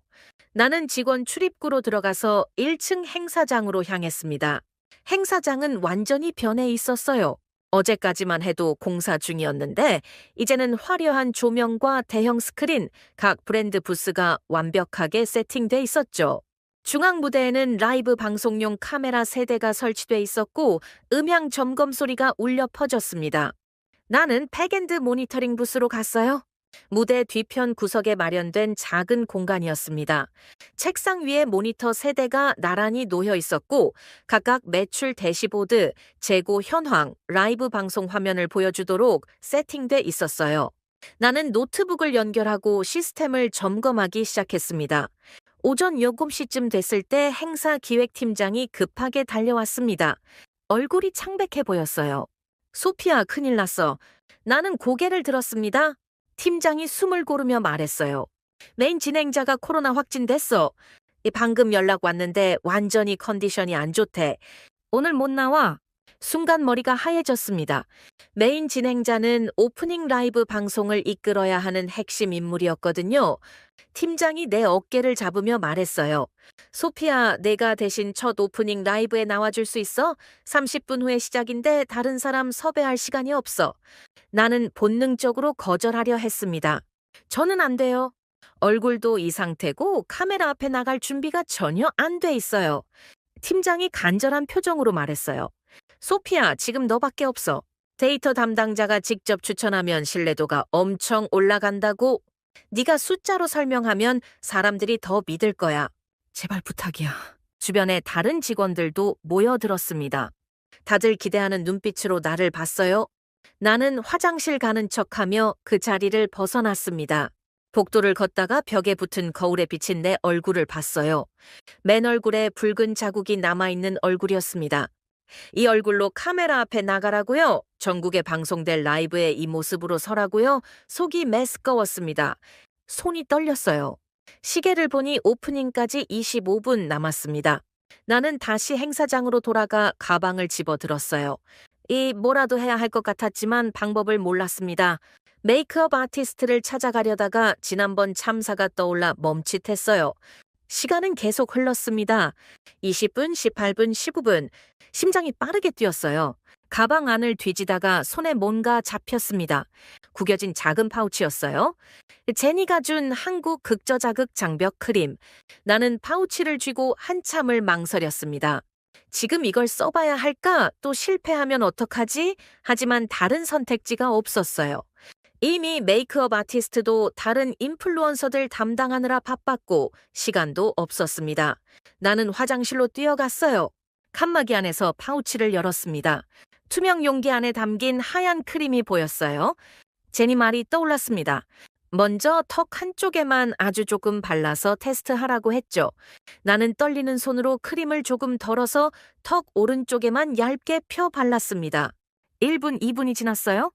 나는 직원 출입구로 들어가서 1층 행사장으로 향했습니다. 행사장은 완전히 변해 있었어요. 어제까지만 해도 공사 중이었는데 이제는 화려한 조명과 대형 스크린, 각 브랜드 부스가 완벽하게 세팅돼 있었죠. 중앙 무대에는 라이브 방송용 카메라 3대가 설치돼 있었고 음향 점검 소리가 울려 퍼졌습니다. 나는 팩앤드 모니터링 부스로 갔어요. 무대 뒤편 구석에 마련된 작은 공간이었습니다. 책상 위에 모니터 3대가 나란히 놓여 있었고 각각 매출 대시보드, 재고 현황, 라이브 방송 화면을 보여주도록 세팅돼 있었어요. 나는 노트북을 연결하고 시스템을 점검하기 시작했습니다. 오전 7시쯤 됐을 때 행사 기획팀장이 급하게 달려왔습니다. 얼굴이 창백해 보였어요. 소피아, 큰일 났어. 나는 고개를 들었습니다. 팀장이 숨을 고르며 말했어요. 메인 진행자가 코로나 확진됐어. 방금 연락 왔는데 완전히 컨디션이 안 좋대. 오늘 못 나와. 순간 머리가 하얘졌습니다. 메인 진행자는 오프닝 라이브 방송을 이끌어야 하는 핵심 인물이었거든요. 팀장이 내 어깨를 잡으며 말했어요. 소피아, 내가 대신 첫 오프닝 라이브에 나와줄 수 있어? 30분 후에 시작인데 다른 사람 섭외할 시간이 없어. 나는 본능적으로 거절하려 했습니다. 저는 안 돼요. 얼굴도 이 상태고 카메라 앞에 나갈 준비가 전혀 안 돼 있어요. 팀장이 간절한 표정으로 말했어요. 소피야, 지금 너밖에 없어. 데이터 담당자가 직접 추천하면 신뢰도가 엄청 올라간다고. 네가 숫자로 설명하면 사람들이 더 믿을 거야. 제발 부탁이야. 주변에 다른 직원들도 모여들었습니다. 다들 기대하는 눈빛으로 나를 봤어요. 나는 화장실 가는 척하며 그 자리를 벗어났습니다. 복도를 걷다가 벽에 붙은 거울에 비친 내 얼굴을 봤어요. 맨 얼굴에 붉은 자국이 남아있는 얼굴이었습니다. 이 얼굴로 카메라 앞에 나가라고요? 전국에 방송될 라이브에 이 모습으로 서라고요? 속이 메스꺼웠습니다. 손이 떨렸어요. 시계를 보니 오프닝까지 25분 남았습니다. 나는 다시 행사장으로 돌아가 가방을 집어들었어요. 뭐라도 해야 할 것 같았지만 방법을 몰랐습니다. 메이크업 아티스트를 찾아가려다가 지난번 참사가 떠올라 멈칫했어요. 시간은 계속 흘렀습니다. 20분, 18분, 19분. 심장이 빠르게 뛰었어요. 가방 안을 뒤지다가 손에 뭔가 잡혔습니다. 구겨진 작은 파우치였어요. 제니가 준 한국 극저자극 장벽 크림. 나는 파우치를 쥐고 한참을 망설였습니다. 지금 이걸 써봐야 할까? 또 실패하면 어떡하지? 하지만 다른 선택지가 없었어요. 이미 메이크업 아티스트도 다른 인플루언서들 담당하느라 바빴고 시간도 없었습니다. 나는 화장실로 뛰어갔어요. 칸막이 안에서 파우치를 열었습니다. 투명 용기 안에 담긴 하얀 크림이 보였어요. 제니 말이 떠올랐습니다. 먼저 턱 한쪽에만 아주 조금 발라서 테스트하라고 했죠. 나는 떨리는 손으로 크림을 조금 덜어서 턱 오른쪽에만 얇게 펴 발랐습니다. 1분, 2분이 지났어요.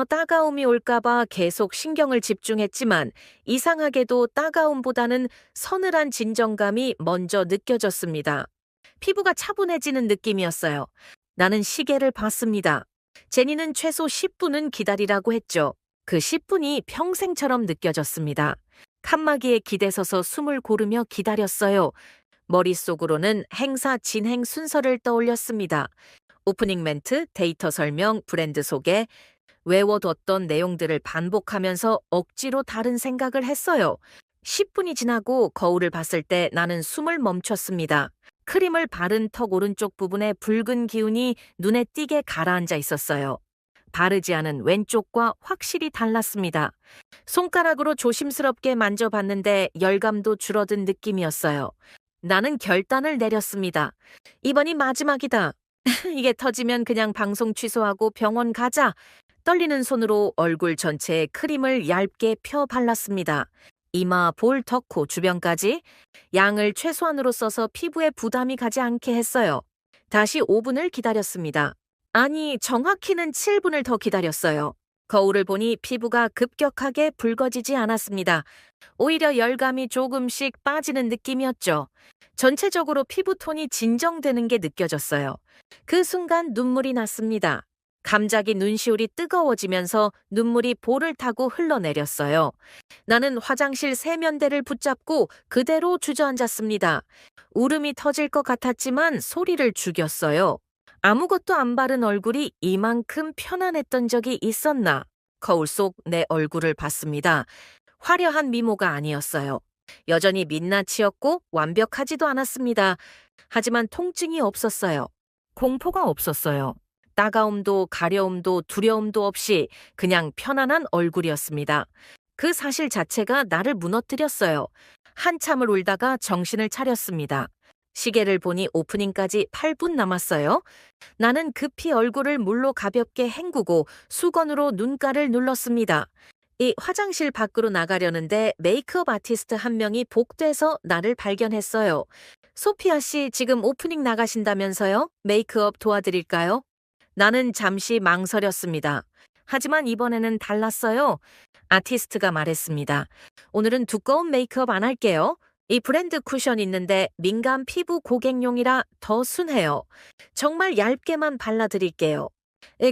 따가움이 올까봐 계속 신경을 집중했지만 이상하게도 따가움보다는 서늘한 진정감이 먼저 느껴졌습니다. 피부가 차분해지는 느낌이었어요. 나는 시계를 봤습니다. 제니는 최소 10분은 기다리라고 했죠. 그 10분이 평생처럼 느껴졌습니다. 칸막이에 기대서서 숨을 고르며 기다렸어요. 머릿속으로는 행사 진행 순서를 떠올렸습니다. 오프닝 멘트, 데이터 설명, 브랜드 소개, 외워뒀던 내용들을 반복하면서 억지로 다른 생각을 했어요. 10분이 지나고 거울을 봤을 때 나는 숨을 멈췄습니다. 크림을 바른 턱 오른쪽 부분에 붉은 기운이 눈에 띄게 가라앉아 있었어요. 바르지 않은 왼쪽과 확실히 달랐습니다. 손가락으로 조심스럽게 만져봤는데 열감도 줄어든 느낌이었어요. 나는 결단을 내렸습니다. 이번이 마지막이다. 이게 터지면 그냥 방송 취소하고 병원 가자. 떨리는 손으로 얼굴 전체에 크림을 얇게 펴 발랐습니다. 이마, 볼, 턱, 코 주변까지 양을 최소한으로 써서 피부에 부담이 가지 않게 했어요. 다시 5분을 기다렸습니다. 아니, 정확히는 7분을 더 기다렸어요. 거울을 보니 피부가 급격하게 붉어지지 않았습니다. 오히려 열감이 조금씩 빠지는 느낌이었죠. 전체적으로 피부톤이 진정되는 게 느껴졌어요. 그 순간 눈물이 났습니다. 감작이 눈시울이 뜨거워지면서 눈물이 볼을 타고 흘러내렸어요. 나는 화장실 세면대를 붙잡고 그대로 주저앉았습니다. 울음이 터질 것 같았지만 소리를 죽였어요. 아무것도 안 바른 얼굴이 이만큼 편안했던 적이 있었나? 거울 속 내 얼굴을 봤습니다. 화려한 미모가 아니었어요. 여전히 민낯이었고 완벽하지도 않았습니다. 하지만 통증이 없었어요. 공포가 없었어요. 따가움도 가려움도 두려움도 없이 그냥 편안한 얼굴이었습니다. 그 사실 자체가 나를 무너뜨렸어요. 한참을 울다가 정신을 차렸습니다. 시계를 보니 오프닝까지 8분 남았어요. 나는 급히 얼굴을 물로 가볍게 헹구고 수건으로 눈가를 눌렀습니다. 이 화장실 밖으로 나가려는데 메이크업 아티스트 한 명이 복도에서 나를 발견했어요. 소피아 씨 지금 오프닝 나가신다면서요? 메이크업 도와드릴까요? 나는 잠시 망설였습니다. 하지만 이번에는 달랐어요. 아티스트가 말했습니다. 오늘은 두꺼운 메이크업 안 할게요. 이 브랜드 쿠션 있는데 민감 피부 고객용이라 더 순해요. 정말 얇게만 발라드릴게요.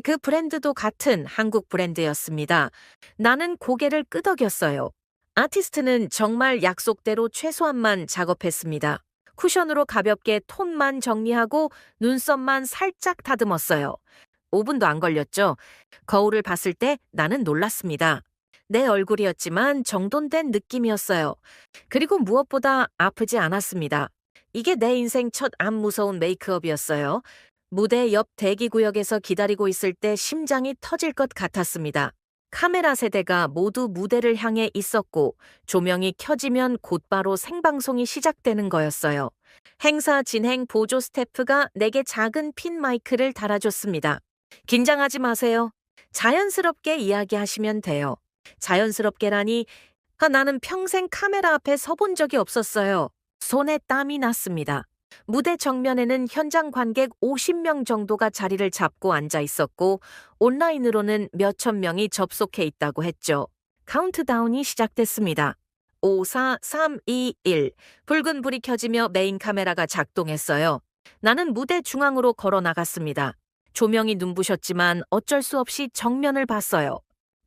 그 브랜드도 같은 한국 브랜드였습니다. 나는 고개를 끄덕였어요. 아티스트는 정말 약속대로 최소한만 작업했습니다. 쿠션으로 가볍게 톤만 정리하고 눈썹만 살짝 다듬었어요. 5분도 안 걸렸죠. 거울을 봤을 때 나는 놀랐습니다. 내 얼굴이었지만 정돈된 느낌이었어요. 그리고 무엇보다 아프지 않았습니다. 이게 내 인생 첫 안 무서운 메이크업이었어요. 무대 옆 대기구역에서 기다리고 있을 때 심장이 터질 것 같았습니다. 카메라 세대가 모두 무대를 향해 있었고 조명이 켜지면 곧바로 생방송이 시작되는 거였어요. 행사 진행 보조 스태프가 내게 작은 핀 마이크를 달아줬습니다. 긴장하지 마세요. 자연스럽게 이야기하시면 돼요. 자연스럽게라니, 나는 평생 카메라 앞에 서본 적이 없었어요. 손에 땀이 났습니다. 무대 정면에는 현장 관객 50명 정도가 자리를 잡고 앉아 있었고 온라인으로는 몇천 명이 접속해 있다고 했죠. 카운트다운이 시작됐습니다. 5, 4, 3, 2, 1. 붉은 불이 켜지며 메인 카메라가 작동했어요. 나는 무대 중앙으로 걸어 나갔습니다. 조명이 눈부셨지만 어쩔 수 없이 정면을 봤어요.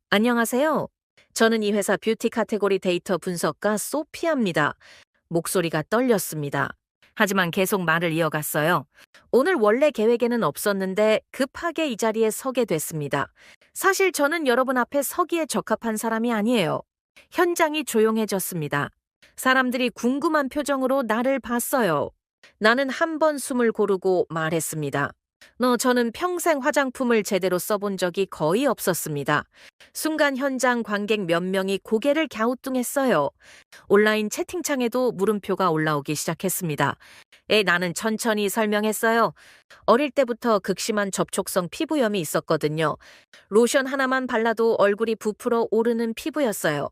안녕하세요. 저는 이 회사 뷰티 카테고리 데이터 분석가 소피아입니다. 목소리가 떨렸습니다. 하지만 계속 말을 이어갔어요. 오늘 원래 계획에는 없었는데 급하게 이 자리에 서게 됐습니다. 사실 저는 여러분 앞에 서기에 적합한 사람이 아니에요. 현장이 조용해졌습니다. 사람들이 궁금한 표정으로 나를 봤어요. 나는 한 번 숨을 고르고 말했습니다. 저는 평생 화장품을 제대로 써본 적이 거의 없었습니다. 순간 현장 관객 몇 명이 고개를 갸우뚱했어요. 온라인 채팅창에도 물음표가 올라오기 시작했습니다. 나는 천천히 설명했어요. 어릴 때부터 극심한 접촉성 피부염이 있었거든요. 로션 하나만 발라도 얼굴이 부풀어 오르는 피부였어요.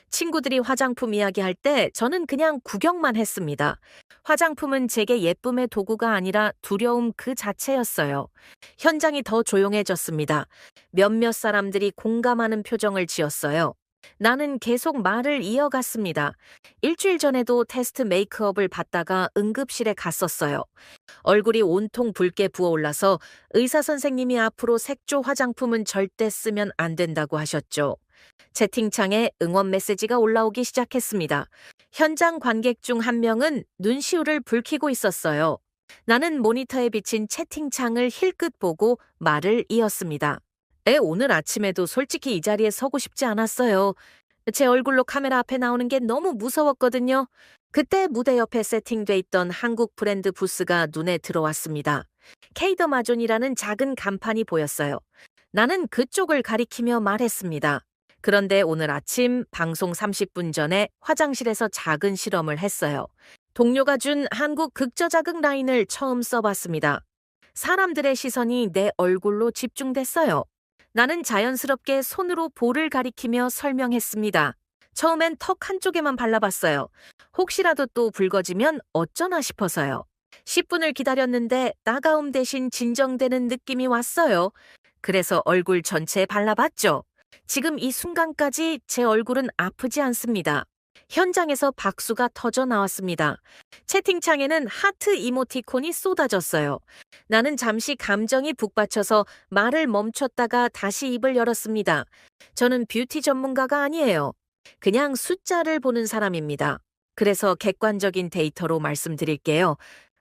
친구들이 화장품 이야기할 때 저는 그냥 구경만 했습니다. 화장품은 제게 예쁨의 도구가 아니라 두려움 그 자체였어요. 현장이 더 조용해졌습니다. 몇몇 사람들이 공감하는 표정을 지었어요. 나는 계속 말을 이어갔습니다. 일주일 전에도 테스트 메이크업을 받다가 응급실에 갔었어요. 얼굴이 온통 붉게 부어올라서 의사 선생님이 앞으로 색조 화장품은 절대 쓰면 안 된다고 하셨죠. 채팅창에 응원 메시지가 올라오기 시작했습니다. 현장 관객 중 한 명은 눈시울을 붉히고 있었어요. 나는 모니터에 비친 채팅창을 힐끗 보고 말을 이었습니다. 오늘 아침에도 솔직히 이 자리에 서고 싶지 않았어요. 제 얼굴로 카메라 앞에 나오는 게 너무 무서웠거든요. 그때 무대 옆에 세팅돼 있던 한국 브랜드 부스가 눈에 들어왔습니다. 케이더마존이라는 작은 간판이 보였어요. 나는 그쪽을 가리키며 말했습니다. 그런데 오늘 아침 방송 30분 전에 화장실에서 작은 실험을 했어요. 동료가 준 한국 극저자극 라인을 처음 써봤습니다. 사람들의 시선이 내 얼굴로 집중됐어요. 나는 자연스럽게 손으로 볼을 가리키며 설명했습니다. 처음엔 턱 한쪽에만 발라봤어요. 혹시라도 또 붉어지면 어쩌나 싶어서요. 10분을 기다렸는데 따가움 대신 진정되는 느낌이 왔어요. 그래서 얼굴 전체에 발라봤죠. 지금 이 순간까지 제 얼굴은 아프지 않습니다. 현장에서 박수가 터져 나왔습니다. 채팅창에는 하트 이모티콘이 쏟아졌어요. 나는 잠시 감정이 북받쳐서 말을 멈췄다가 다시 입을 열었습니다. 저는 뷰티 전문가가 아니에요. 그냥 숫자를 보는 사람입니다. 그래서 객관적인 데이터로 말씀드릴게요.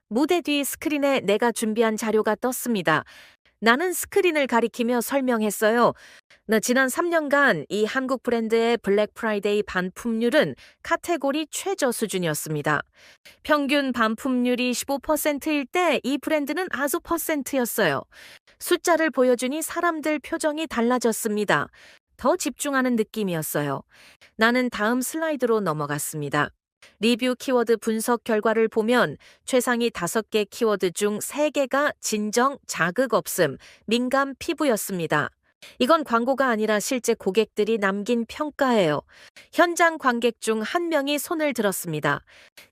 무대 뒤 스크린에 내가 준비한 자료가 떴습니다. 나는 스크린을 가리키며 설명했어요. 지난 3년간 이 한국 브랜드의 블랙 프라이데이 반품률은 카테고리 최저 수준이었습니다. 평균 반품률이 15%일 때 이 브랜드는 아주 %였어요. 숫자를 보여주니 사람들 표정이 달라졌습니다. 더 집중하는 느낌이었어요. 나는 다음 슬라이드로 넘어갔습니다. 리뷰 키워드 분석 결과를 보면 최상위 5개 키워드 중 3개가 진정, 자극 없음, 민감 피부였습니다. 이건 광고가 아니라 실제 고객들이 남긴 평가예요. 현장 관객 중 한 명이 손을 들었습니다.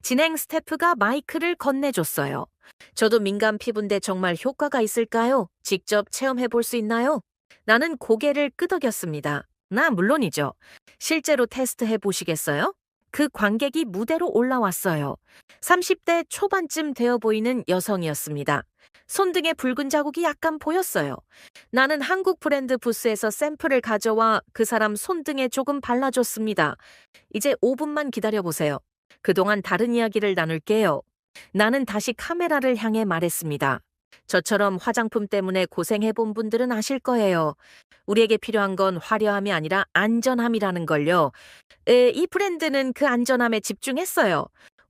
진행 스태프가 마이크를 건네줬어요. 저도 민감 피부인데 정말 효과가 있을까요? 직접 체험해 볼 수 있나요? 나는 고개를 끄덕였습니다. 물론이죠. 실제로 테스트해 보시겠어요? 그 관객이 무대로 올라왔어요. 30대 초반쯤 되어 보이는 여성이었습니다. 손등에 붉은 자국이 약간 보였어요. 나는 한국 브랜드 부스에서 샘플을 가져와 그 사람 손등에 조금 발라줬습니다. 이제 5분만 기다려보세요. 그동안 다른 이야기를 나눌게요. 나는 다시 카메라를 향해 말했습니다. 저처럼 화장품 때문에 고생해본 분들은 아실 거예요. 우리에게 필요한 건 화려함이 아니라 안전함이라는 걸요. 이 브랜드는 그 안전함에 집중했어요.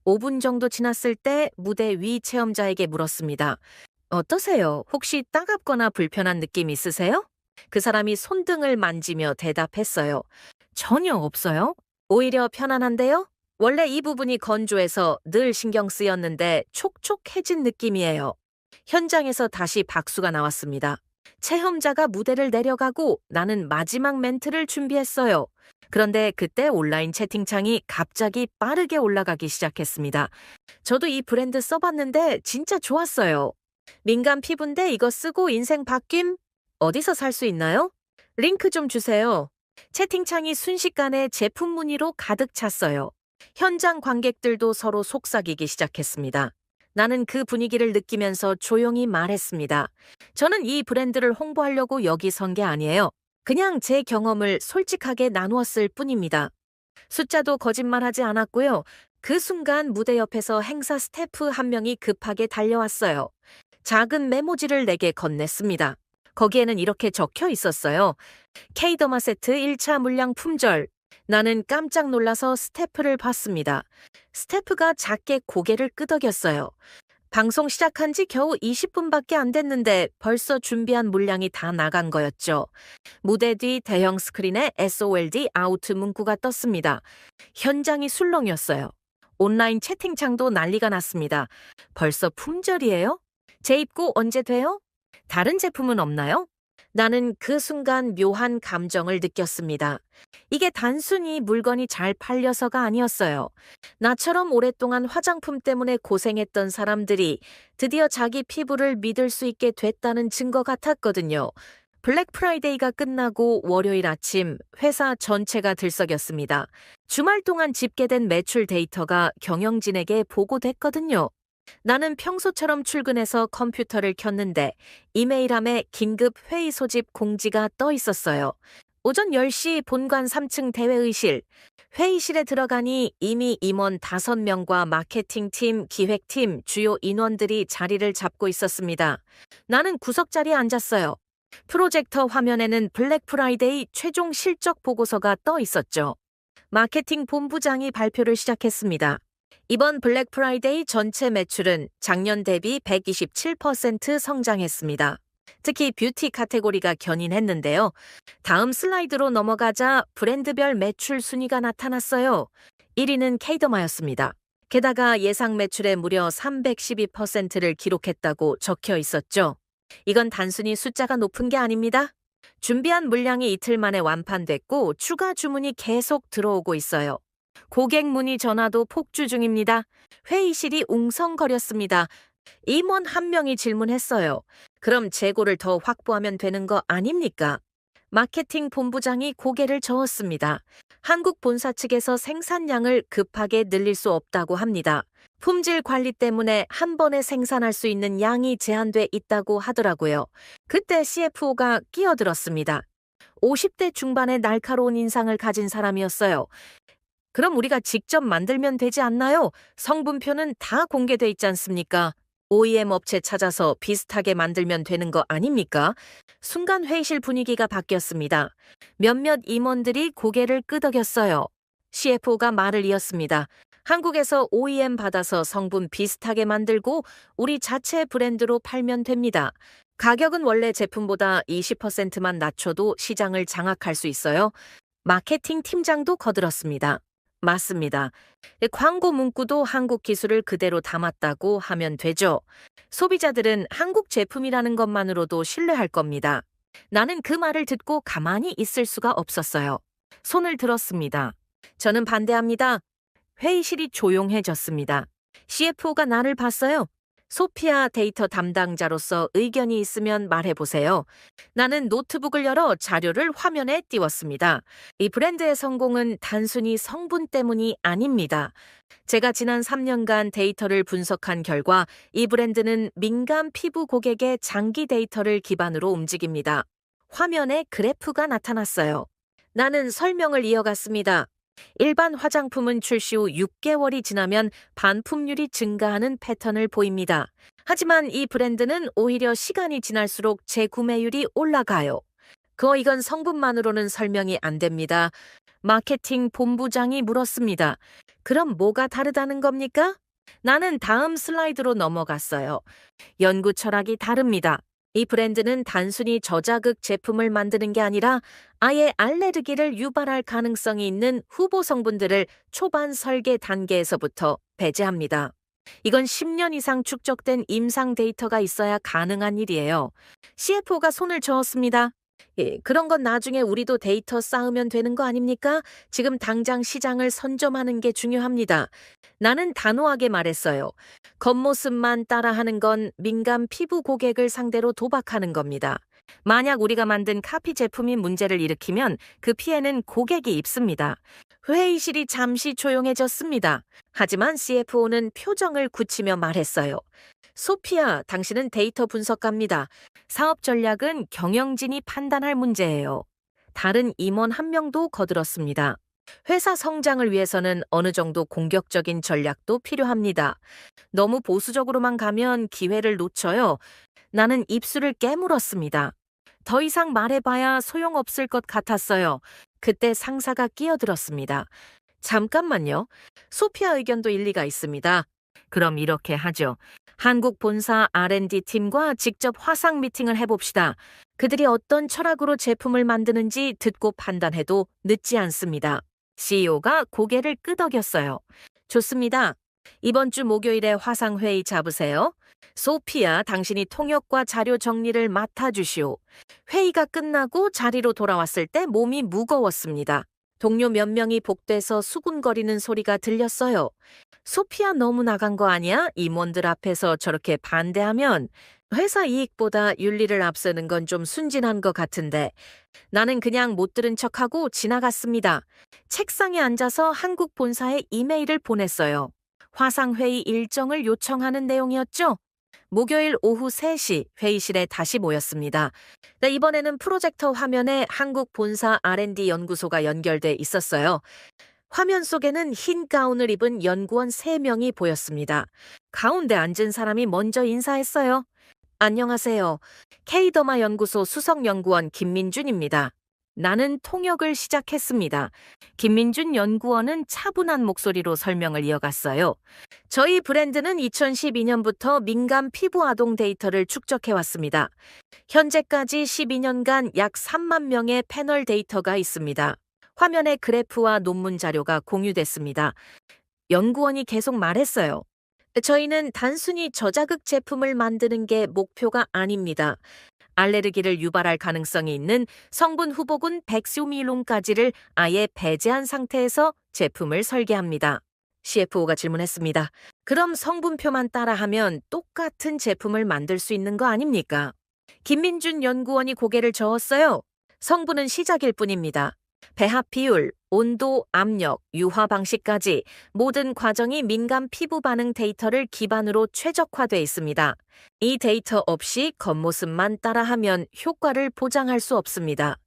5분 정도 지났을 때 무대 위 체험자에게 물었습니다. 어떠세요? 혹시 따갑거나 불편한 느낌 있으세요? 그 사람이 손등을 만지며 대답했어요. 전혀 없어요. 오히려 편안한데요? 원래 이 부분이 건조해서 늘 신경 쓰였는데 촉촉해진 느낌이에요. 현장에서 다시 박수가 나왔습니다. 체험자가 무대를 내려가고 나는 마지막 멘트를 준비했어요. 그런데 그때 온라인 채팅창이 갑자기 빠르게 올라가기 시작했습니다. 저도 이 브랜드 써봤는데 진짜 좋았어요. 민감 피부인데 이거 쓰고 인생 바뀜? 어디서 살 수 있나요? 링크 좀 주세요. 채팅창이 순식간에 제품 문의로 가득 찼어요. 현장 관객들도 서로 속삭이기 시작했습니다. 나는 그 분위기를 느끼면서 조용히 말했습니다. 저는 이 브랜드를 홍보하려고 여기 선 게 아니에요. 그냥 제 경험을 솔직하게 나누었을 뿐입니다. 숫자도 거짓말하지 않았고요. 그 순간 무대 옆에서 행사 스태프 한 명이 급하게 달려왔어요. 작은 메모지를 내게 건넸습니다. 거기에는 이렇게 적혀 있었어요. K더마 세트 1차 물량 품절. 나는 깜짝 놀라서 스태프를 봤습니다. 스태프가 작게 고개를 끄덕였어요. 방송 시작한 지 겨우 20분밖에 안 됐는데 벌써 준비한 물량이 다 나간 거였죠. 무대 뒤 대형 스크린에 SOLD 아우트 문구가 떴습니다. 현장이 술렁이었어요. 온라인 채팅창도 난리가 났습니다. 벌써 품절이에요? 재입고 언제 돼요? 다른 제품은 없나요? 나는 그 순간 묘한 감정을 느꼈습니다. 이게 단순히 물건이 잘 팔려서가 아니었어요. 나처럼 오랫동안 화장품 때문에 고생했던 사람들이 드디어 자기 피부를 믿을 수 있게 됐다는 증거 같았거든요. 블랙 프라이데이가 끝나고 월요일 아침 회사 전체가 들썩였습니다. 주말 동안 집계된 매출 데이터가 경영진에게 보고됐거든요. 나는 평소처럼 출근해서 컴퓨터를 켰는데 이메일함에 긴급 회의 소집 공지가 떠 있었어요. 오전 10시 본관 3층 대회의실. 회의실에 들어가니 이미 임원 5명과 마케팅팀, 기획팀, 주요 인원들이 자리를 잡고 있었습니다. 나는 구석자리에 앉았어요. 프로젝터 화면에는 블랙 프라이데이 최종 실적 보고서가 떠 있었죠. 마케팅 본부장이 발표를 시작했습니다. 이번 블랙 프라이데이 전체 매출은 작년 대비 127% 성장했습니다. 특히 뷰티 카테고리가 견인했는데요. 다음 슬라이드로 넘어가자 브랜드별 매출 순위가 나타났어요. 1위는 케이더마였습니다. 게다가 예상 매출의 무려 312%를 기록했다고 적혀 있었죠. 이건 단순히 숫자가 높은 게 아닙니다. 준비한 물량이 이틀 만에 완판됐고 추가 주문이 계속 들어오고 있어요. 고객 문의 전화도 폭주 중입니다. 회의실이 웅성거렸습니다. 임원 한 명이 질문했어요. 그럼 재고를 더 확보하면 되는 거 아닙니까? 마케팅 본부장이 고개를 저었습니다. 한국 본사 측에서 생산량을 급하게 늘릴 수 없다고 합니다. 품질 관리 때문에 한 번에 생산할 수 있는 양이 제한돼 있다고 하더라고요. 그때 CFO가 끼어들었습니다. 50대 중반의 날카로운 인상을 가진 사람이었어요. 그럼 우리가 직접 만들면 되지 않나요? 성분표는 다 공개돼 있지 않습니까? OEM 업체 찾아서 비슷하게 만들면 되는 거 아닙니까? 순간 회의실 분위기가 바뀌었습니다. 몇몇 임원들이 고개를 끄덕였어요. CFO가 말을 이었습니다. 한국에서 OEM 받아서 성분 비슷하게 만들고 우리 자체 브랜드로 팔면 됩니다. 가격은 원래 제품보다 20%만 낮춰도 시장을 장악할 수 있어요. 마케팅 팀장도 거들었습니다. 맞습니다. 광고 문구도 한국 기술을 그대로 담았다고 하면 되죠. 소비자들은 한국 제품이라는 것만으로도 신뢰할 겁니다. 나는 그 말을 듣고 가만히 있을 수가 없었어요. 손을 들었습니다. 저는 반대합니다. 회의실이 조용해졌습니다. CFO가 나를 봤어요. 소피아 데이터 담당자로서 의견이 있으면 말해보세요. 나는 노트북을 열어 자료를 화면에 띄웠습니다. 이 브랜드의 성공은 단순히 성분 때문이 아닙니다. 제가 지난 3년간 데이터를 분석한 결과 이 브랜드는 민감 피부 고객의 장기 데이터를 기반으로 움직입니다. 화면에 그래프가 나타났어요. 나는 설명을 이어갔습니다. 일반 화장품은 출시 후 6개월이 지나면 반품률이 증가하는 패턴을 보입니다. 하지만 이 브랜드는 오히려 시간이 지날수록 재구매율이 올라가요. 이건 성분만으로는 설명이 안 됩니다. 마케팅 본부장이 물었습니다. 그럼 뭐가 다르다는 겁니까? 나는 다음 슬라이드로 넘어갔어요. 연구 철학이 다릅니다. 이 브랜드는 단순히 저자극 제품을 만드는 게 아니라 아예 알레르기를 유발할 가능성이 있는 후보 성분들을 초반 설계 단계에서부터 배제합니다. 이건 10년 이상 축적된 임상 데이터가 있어야 가능한 일이에요. CFO가 손을 저었습니다. 예, 그런 건 나중에 우리도 데이터 쌓으면 되는 거 아닙니까? 지금 당장 시장을 선점하는 게 중요합니다. 나는 단호하게 말했어요. 겉모습만 따라하는 건 민감 피부 고객을 상대로 도박하는 겁니다. 만약 우리가 만든 카피 제품이 문제를 일으키면 그 피해는 고객이 입습니다. 회의실이 잠시 조용해졌습니다. 하지만 CFO는 표정을 굳히며 말했어요. 소피아, 당신은 데이터 분석가입니다. 사업 전략은 경영진이 판단할 문제예요. 다른 임원 한 명도 거들었습니다. 회사 성장을 위해서는 어느 정도 공격적인 전략도 필요합니다. 너무 보수적으로만 가면 기회를 놓쳐요. 나는 입술을 깨물었습니다. 더 이상 말해봐야 소용없을 것 같았어요. 그때 상사가 끼어들었습니다. 잠깐만요. 소피아 의견도 일리가 있습니다. 그럼 이렇게 하죠. 한국 본사 R&D 팀과 직접 화상 미팅을 해봅시다. 그들이 어떤 철학으로 제품을 만드는지 듣고 판단해도 늦지 않습니다. CEO가 고개를 끄덕였어요. 좋습니다. 이번 주 목요일에 화상 회의 잡으세요. 소피아, 당신이 통역과 자료 정리를 맡아주시오. 회의가 끝나고 자리로 돌아왔을 때 몸이 무거웠습니다. 동료 몇 명이 복도에서 수군거리는 소리가 들렸어요. 소피아 너무 나간 거 아니야? 임원들 앞에서 저렇게 반대하면 회사 이익보다 윤리를 앞세는 건 좀 순진한 것 같은데 나는 그냥 못 들은 척하고 지나갔습니다. 책상에 앉아서 한국 본사에 이메일을 보냈어요. 화상회의 일정을 요청하는 내용이었죠. 목요일 오후 3시 회의실에 다시 모였습니다. 네, 이번에는 프로젝터 화면에 한국 본사 R&D 연구소가 연결돼 있었어요. 화면 속에는 흰 가운을 입은 연구원 3명이 보였습니다. 가운데 앉은 사람이 먼저 인사했어요. 안녕하세요. K더마 연구소 수석연구원 김민준입니다. 나는 통역을 시작했습니다. 김민준 연구원은 차분한 목소리로 설명을 이어갔어요. 저희 브랜드는 2012년부터 민감 피부 아동 데이터를 축적해왔습니다. 현재까지 12년간 약 3만 명의 패널 데이터가 있습니다. 화면에 그래프와 논문 자료가 공유됐습니다. 연구원이 계속 말했어요. 저희는 단순히 저자극 제품을 만드는 게 목표가 아닙니다. 알레르기를 유발할 가능성이 있는 성분 후보군 백소밀론까지를 아예 배제한 상태에서 제품을 설계합니다. CFO가 질문했습니다. 그럼 성분표만 따라하면 똑같은 제품을 만들 수 있는 거 아닙니까? 김민준 연구원이 고개를 저었어요. 성분은 시작일 뿐입니다. 배합 비율, 온도, 압력, 유화 방식까지 모든 과정이 민감 피부 반응 데이터를 기반으로 최적화돼 있습니다. 이 데이터 없이 겉모습만 따라하면 효과를 보장할 수 없습니다.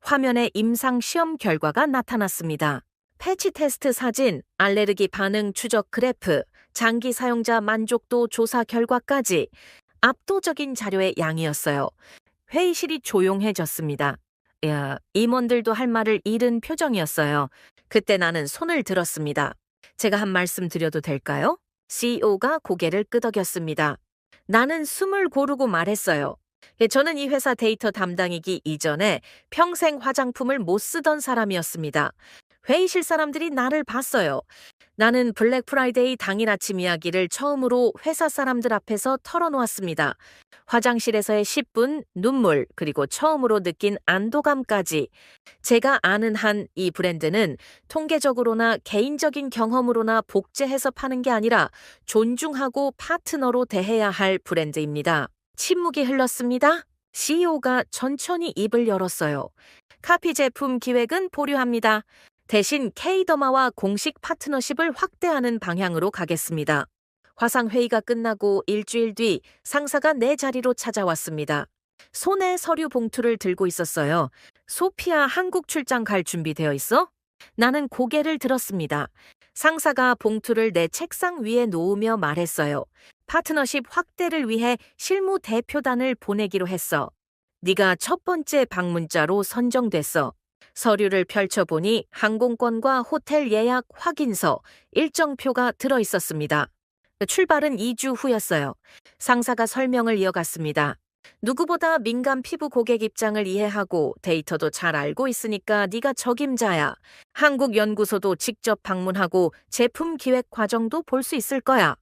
화면에 임상 시험 결과가 나타났습니다. 패치 테스트 사진, 알레르기 반응 추적 그래프, 장기 사용자 만족도 조사 결과까지 압도적인 자료의 양이었어요. 회의실이 조용해졌습니다. 야, 임원들도 할 말을 잃은 표정이었어요. 그때 나는 손을 들었습니다. 제가 한 말씀 드려도 될까요? CEO가 고개를 끄덕였습니다. 나는 숨을 고르고 말했어요. 저는 이 회사 데이터 담당이기 이전에 평생 화장품을 못 쓰던 사람이었습니다. 회의실 사람들이 나를 봤어요. 나는 블랙 프라이데이 당일 아침 이야기를 처음으로 회사 사람들 앞에서 털어놓았습니다. 화장실에서의 10분, 눈물, 그리고 처음으로 느낀 안도감까지. 제가 아는 한 이 브랜드는 통계적으로나 개인적인 경험으로나 복제해서 파는 게 아니라 존중하고 파트너로 대해야 할 브랜드입니다. 침묵이 흘렀습니다. CEO가 천천히 입을 열었어요. 카피 제품 기획은 보류합니다. 대신 K더마와 공식 파트너십을 확대하는 방향으로 가겠습니다. 화상회의가 끝나고 일주일 뒤 상사가 내 자리로 찾아왔습니다. 손에 서류 봉투를 들고 있었어요. 소피아 한국 출장 갈 준비되어 있어? 나는 고개를 들었습니다. 상사가 봉투를 내 책상 위에 놓으며 말했어요. 파트너십 확대를 위해 실무 대표단을 보내기로 했어. 네가 첫 번째 방문자로 선정됐어. 서류를 펼쳐보니 항공권과 호텔 예약 확인서, 일정표가 들어 있었습니다. 출발은 2주 후였어요. 상사가 설명을 이어갔습니다. 누구보다 민감 피부 고객 입장을 이해하고 데이터도 잘 알고 있으니까 네가 적임자야. 한국 연구소도 직접 방문하고 제품 기획 과정도 볼 수 있을 거야.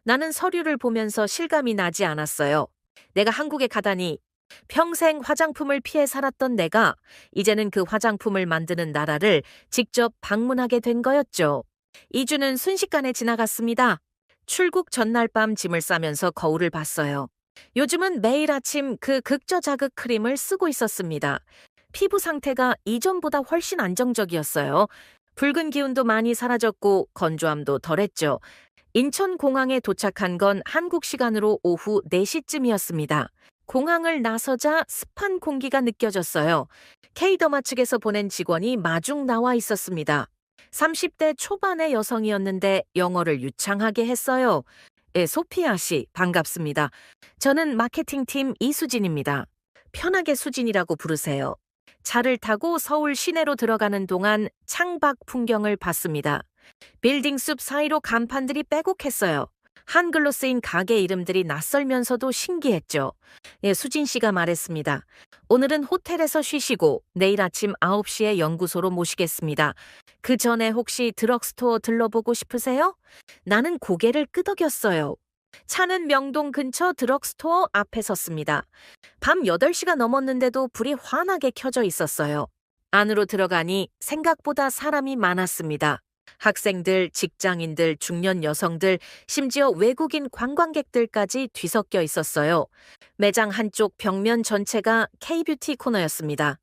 나는 서류를 보면서 실감이 나지 않았어요. 내가 한국에 가다니 평생 화장품을 피해 살았던 내가 이제는 그 화장품을 만드는 나라를 직접 방문하게 된 거였죠. 2주는 순식간에 지나갔습니다. 출국 전날 밤 짐을 싸면서 거울을 봤어요. 요즘은 매일 아침 그 극저 자극 크림을 쓰고 있었습니다. 피부 상태가 이전보다 훨씬 안정적이었어요. 붉은 기운도 많이 사라졌고 건조함도 덜했죠. 인천공항에 도착한 건 한국 시간으로 오후 4시쯤이었습니다. 공항을 나서자 습한 공기가 느껴졌어요. K더마 측에서 보낸 직원이 마중 나와 있었습니다. 30대 초반의 여성이었는데 영어를 유창하게 했어요. 예, 소피아 씨, 반갑습니다. 저는 마케팅팀 이수진입니다. 편하게 수진이라고 부르세요. 차를 타고 서울 시내로 들어가는 동안 창밖 풍경을 봤습니다. 빌딩 숲 사이로 간판들이 빼곡했어요. 한글로 쓰인 가게 이름들이 낯설면서도 신기했죠. 예, 수진 씨가 말했습니다. 오늘은 호텔에서 쉬시고 내일 아침 9시에 연구소로 모시겠습니다. 그 전에 혹시 드럭스토어 들러보고 싶으세요? 나는 고개를 끄덕였어요. 차는 명동 근처 드럭스토어 앞에 섰습니다. 밤 8시가 넘었는데도 불이 환하게 켜져 있었어요. 안으로 들어가니 생각보다 사람이 많았습니다. 학생들, 직장인들, 중년 여성들, 심지어 외국인 관광객들까지 뒤섞여 있었어요. 매장 한쪽 벽면 전체가 K-뷰티 코너였습니다.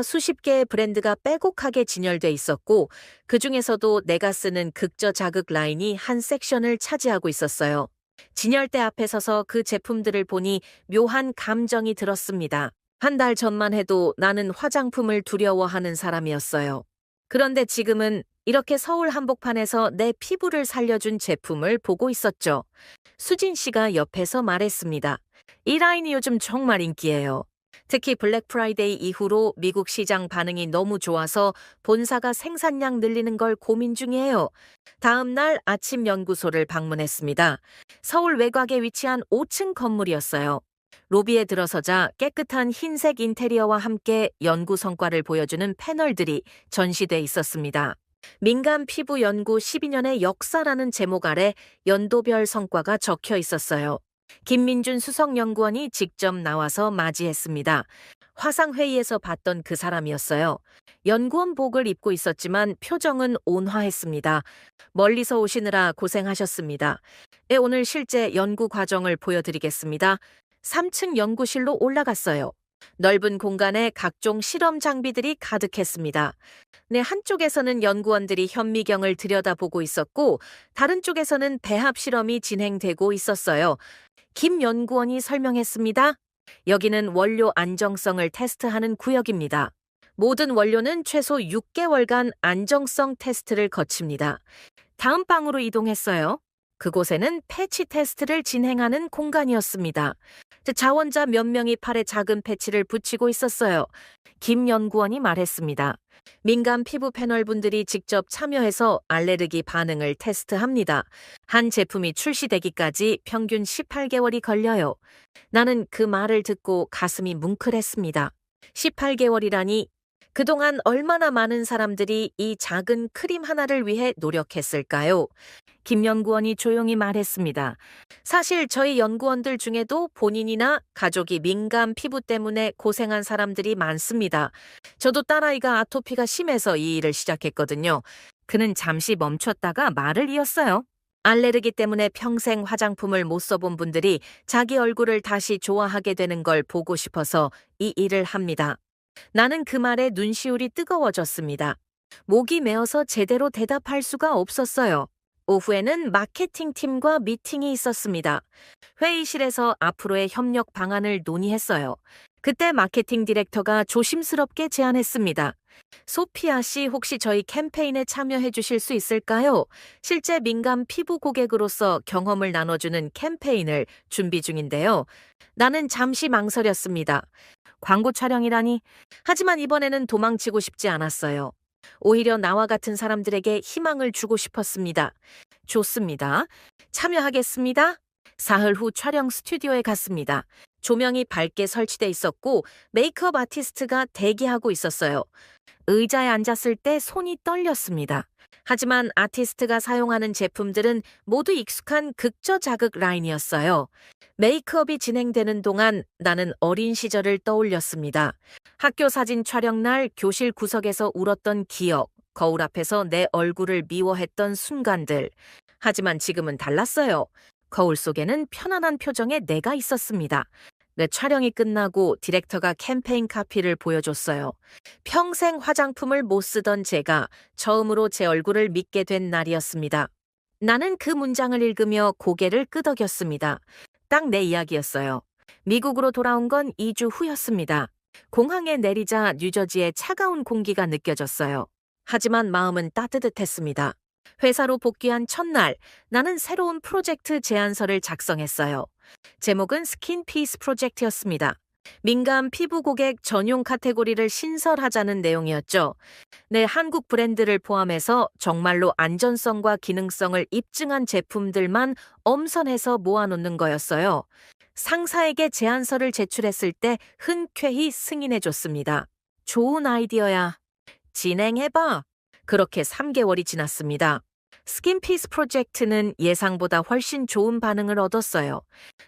수십 개의 브랜드가 빼곡하게 진열돼 있었고 그 중에서도 내가 쓰는 극저 자극 라인이 한 섹션을 차지하고 있었어요. 진열대 앞에 서서 그 제품들을 보니 묘한 감정이 들었습니다. 한 달 전만 해도 나는 화장품을 두려워하는 사람이었어요. 그런데 지금은 이렇게 서울 한복판에서 내 피부를 살려준 제품을 보고 있었죠. 수진 씨가 옆에서 말했습니다. 이 라인이 요즘 정말 인기예요. 특히 블랙 프라이데이 이후로 미국 시장 반응이 너무 좋아서 본사가 생산량 늘리는 걸 고민 중이에요. 다음 날 아침 연구소를 방문했습니다. 서울 외곽에 위치한 5층 건물이었어요. 로비에 들어서자 깨끗한 흰색 인테리어와 함께 연구 성과를 보여주는 패널들이 전시돼 있었습니다. 민감 피부 연구 12년의 역사라는 제목 아래 연도별 성과가 적혀 있었어요. 김민준 수석연구원이 직접 나와서 맞이했습니다. 화상회의에서 봤던 그 사람이었어요. 연구원복을 입고 있었지만 표정은 온화했습니다. 멀리서 오시느라 고생하셨습니다. 네, 오늘 실제 연구 과정을 보여드리겠습니다. 3층 연구실로 올라갔어요. 넓은 공간에 각종 실험 장비들이 가득했습니다. 네, 한쪽에서는 연구원들이 현미경을 들여다보고 있었고 다른 쪽에서는 배합 실험이 진행되고 있었어요. 김 연구원이 설명했습니다. 여기는 원료 안정성을 테스트하는 구역입니다. 모든 원료는 최소 6개월간 안정성 테스트를 거칩니다. 다음 방으로 이동했어요. 그곳에는 패치 테스트를 진행하는 공간이었습니다. 자원자 몇 명이 팔에 작은 패치를 붙이고 있었어요. 김 연구원이 말했습니다. 민감 피부 패널 분들이 직접 참여해서 알레르기 반응을 테스트합니다. 한 제품이 출시되기까지 평균 18개월이 걸려요. 나는 그 말을 듣고 가슴이 뭉클했습니다. 18개월이라니 그동안 얼마나 많은 사람들이 이 작은 크림 하나를 위해 노력했을까요? 김 연구원이 조용히 말했습니다. 사실 저희 연구원들 중에도 본인이나 가족이 민감 피부 때문에 고생한 사람들이 많습니다. 저도 딸아이가 아토피가 심해서 이 일을 시작했거든요. 그는 잠시 멈췄다가 말을 이었어요. 알레르기 때문에 평생 화장품을 못 써본 분들이 자기 얼굴을 다시 좋아하게 되는 걸 보고 싶어서 이 일을 합니다. 나는 그 말에 눈시울이 뜨거워졌습니다. 목이 메어서 제대로 대답할 수가 없었어요. 오후에는 마케팅팀과 미팅이 있었습니다. 회의실에서 앞으로의 협력 방안을 논의했어요. 그때 마케팅 디렉터가 조심스럽게 제안했습니다. 소피아 씨, 혹시 저희 캠페인에 참여해 주실 수 있을까요? 실제 민감 피부 고객으로서 경험을 나눠주는 캠페인을 준비 중인데요. 나는 잠시 망설였습니다. 광고 촬영이라니. 하지만 이번에는 도망치고 싶지 않았어요. 오히려 나와 같은 사람들에게 희망을 주고 싶었습니다. 좋습니다. 참여하겠습니다. 사흘 후 촬영 스튜디오에 갔습니다. 조명이 밝게 설치돼 있었고 메이크업 아티스트가 대기하고 있었어요. 의자에 앉았을 때 손이 떨렸습니다. 하지만 아티스트가 사용하는 제품들은 모두 익숙한 극저 자극 라인이었어요. 메이크업이 진행되는 동안 나는 어린 시절을 떠올렸습니다. 학교 사진 촬영 날 교실 구석에서 울었던 기억, 거울 앞에서 내 얼굴을 미워했던 순간들. 하지만 지금은 달랐어요. 거울 속에는 편안한 표정의 내가 있었습니다. 내 촬영이 끝나고 디렉터가 캠페인 카피를 보여줬어요. 평생 화장품을 못 쓰던 제가 처음으로 제 얼굴을 믿게 된 날이었습니다. 나는 그 문장을 읽으며 고개를 끄덕였습니다. 딱 내 이야기였어요. 미국으로 돌아온 건 2주 후였습니다. 공항에 내리자 뉴저지의 차가운 공기가 느껴졌어요. 하지만 마음은 따뜻했습니다. 회사로 복귀한 첫날, 나는 새로운 프로젝트 제안서를 작성했어요. 제목은 스킨피스 프로젝트였습니다. 민감 피부 고객 전용 카테고리를 신설하자는 내용이었죠. 내 한국 브랜드를 포함해서 정말로 안전성과 기능성을 입증한 제품들만 엄선해서 모아놓는 거였어요. 상사에게 제안서를 제출했을 때 흔쾌히 승인해줬습니다. 좋은 아이디어야. 진행해봐. 그렇게 3개월이 지났습니다. 스킨피스 프로젝트는 예상보다 훨씬 좋은 반응을 얻었어요.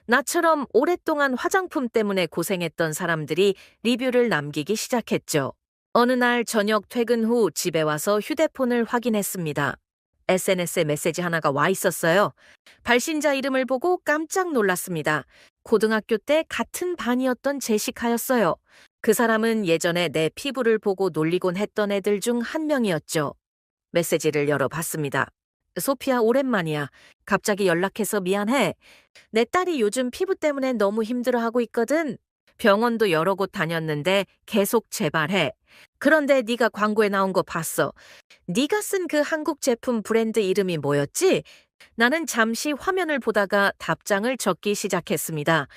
나처럼 오랫동안 화장품 때문에 고생했던 사람들이 리뷰를 남기기 시작했죠. 어느 날 저녁 퇴근 후 집에 와서 휴대폰을 확인했습니다. SNS에 메시지 하나가 와 있었어요. 발신자 이름을 보고 깜짝 놀랐습니다. 고등학교 때 같은 반이었던 제시카였어요. 그 사람은 예전에 내 피부를 보고 놀리곤 했던 애들 중 한 명이었죠. 메시지를 열어봤습니다. 소피아, 오랜만이야. 갑자기 연락해서 미안해. 내 딸이 요즘 피부 때문에 너무 힘들어하고 있거든. 병원도 여러 곳 다녔는데 계속 재발해. 그런데 네가 광고에 나온 거 봤어. 네가 쓴 그 한국 제품 브랜드 이름이 뭐였지? 나는 잠시 화면을 보다가 답장을 적기 시작했습니다.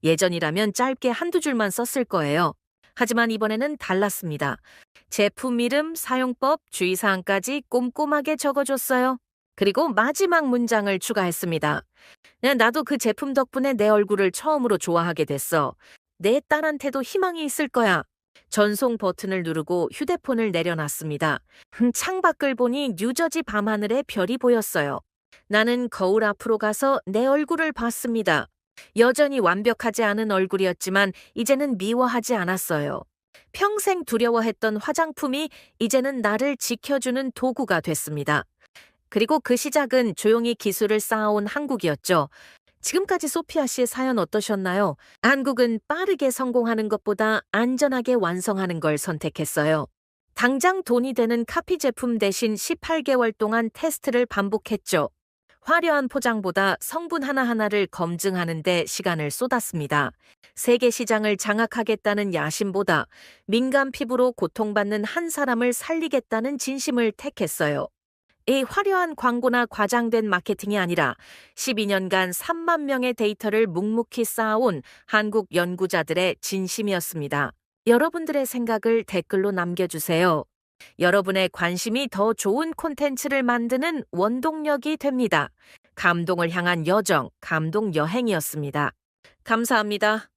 예전이라면 짧게 한두 줄만 썼을 거예요. 하지만 이번에는 달랐습니다. 제품 이름, 사용법, 주의사항까지 꼼꼼하게 적어줬어요. 그리고 마지막 문장을 추가했습니다. 나도 그 제품 덕분에 내 얼굴을 처음으로 좋아하게 됐어. 내 딸한테도 희망이 있을 거야. 전송 버튼을 누르고 휴대폰을 내려놨습니다. 창밖을 보니 뉴저지 밤하늘에 별이 보였어요. 나는 거울 앞으로 가서 내 얼굴을 봤습니다. 여전히 완벽하지 않은 얼굴이었지만 이제는 미워하지 않았어요. 평생 두려워했던 화장품이 이제는 나를 지켜주는 도구가 됐습니다. 그리고 그 시작은 조용히 기술을 쌓아온 한국이었죠. 지금까지 소피아 씨의 사연 어떠셨나요? 한국은 빠르게 성공하는 것보다 안전하게 완성하는 걸 선택했어요. 당장 돈이 되는 카피 제품 대신 18개월 동안 테스트를 반복했죠. 화려한 포장보다 성분 하나하나를 검증하는 데 시간을 쏟았습니다. 세계 시장을 장악하겠다는 야심보다 민감 피부로 고통받는 한 사람을 살리겠다는 진심을 택했어요. 이 화려한 광고나 과장된 마케팅이 아니라 12년간 3만 명의 데이터를 묵묵히 쌓아온 한국 연구자들의 진심이었습니다. 여러분들의 생각을 댓글로 남겨주세요. 여러분의 관심이 더 좋은 콘텐츠를 만드는 원동력이 됩니다. 감동을 향한 여정, 감동 여행이었습니다. 감사합니다.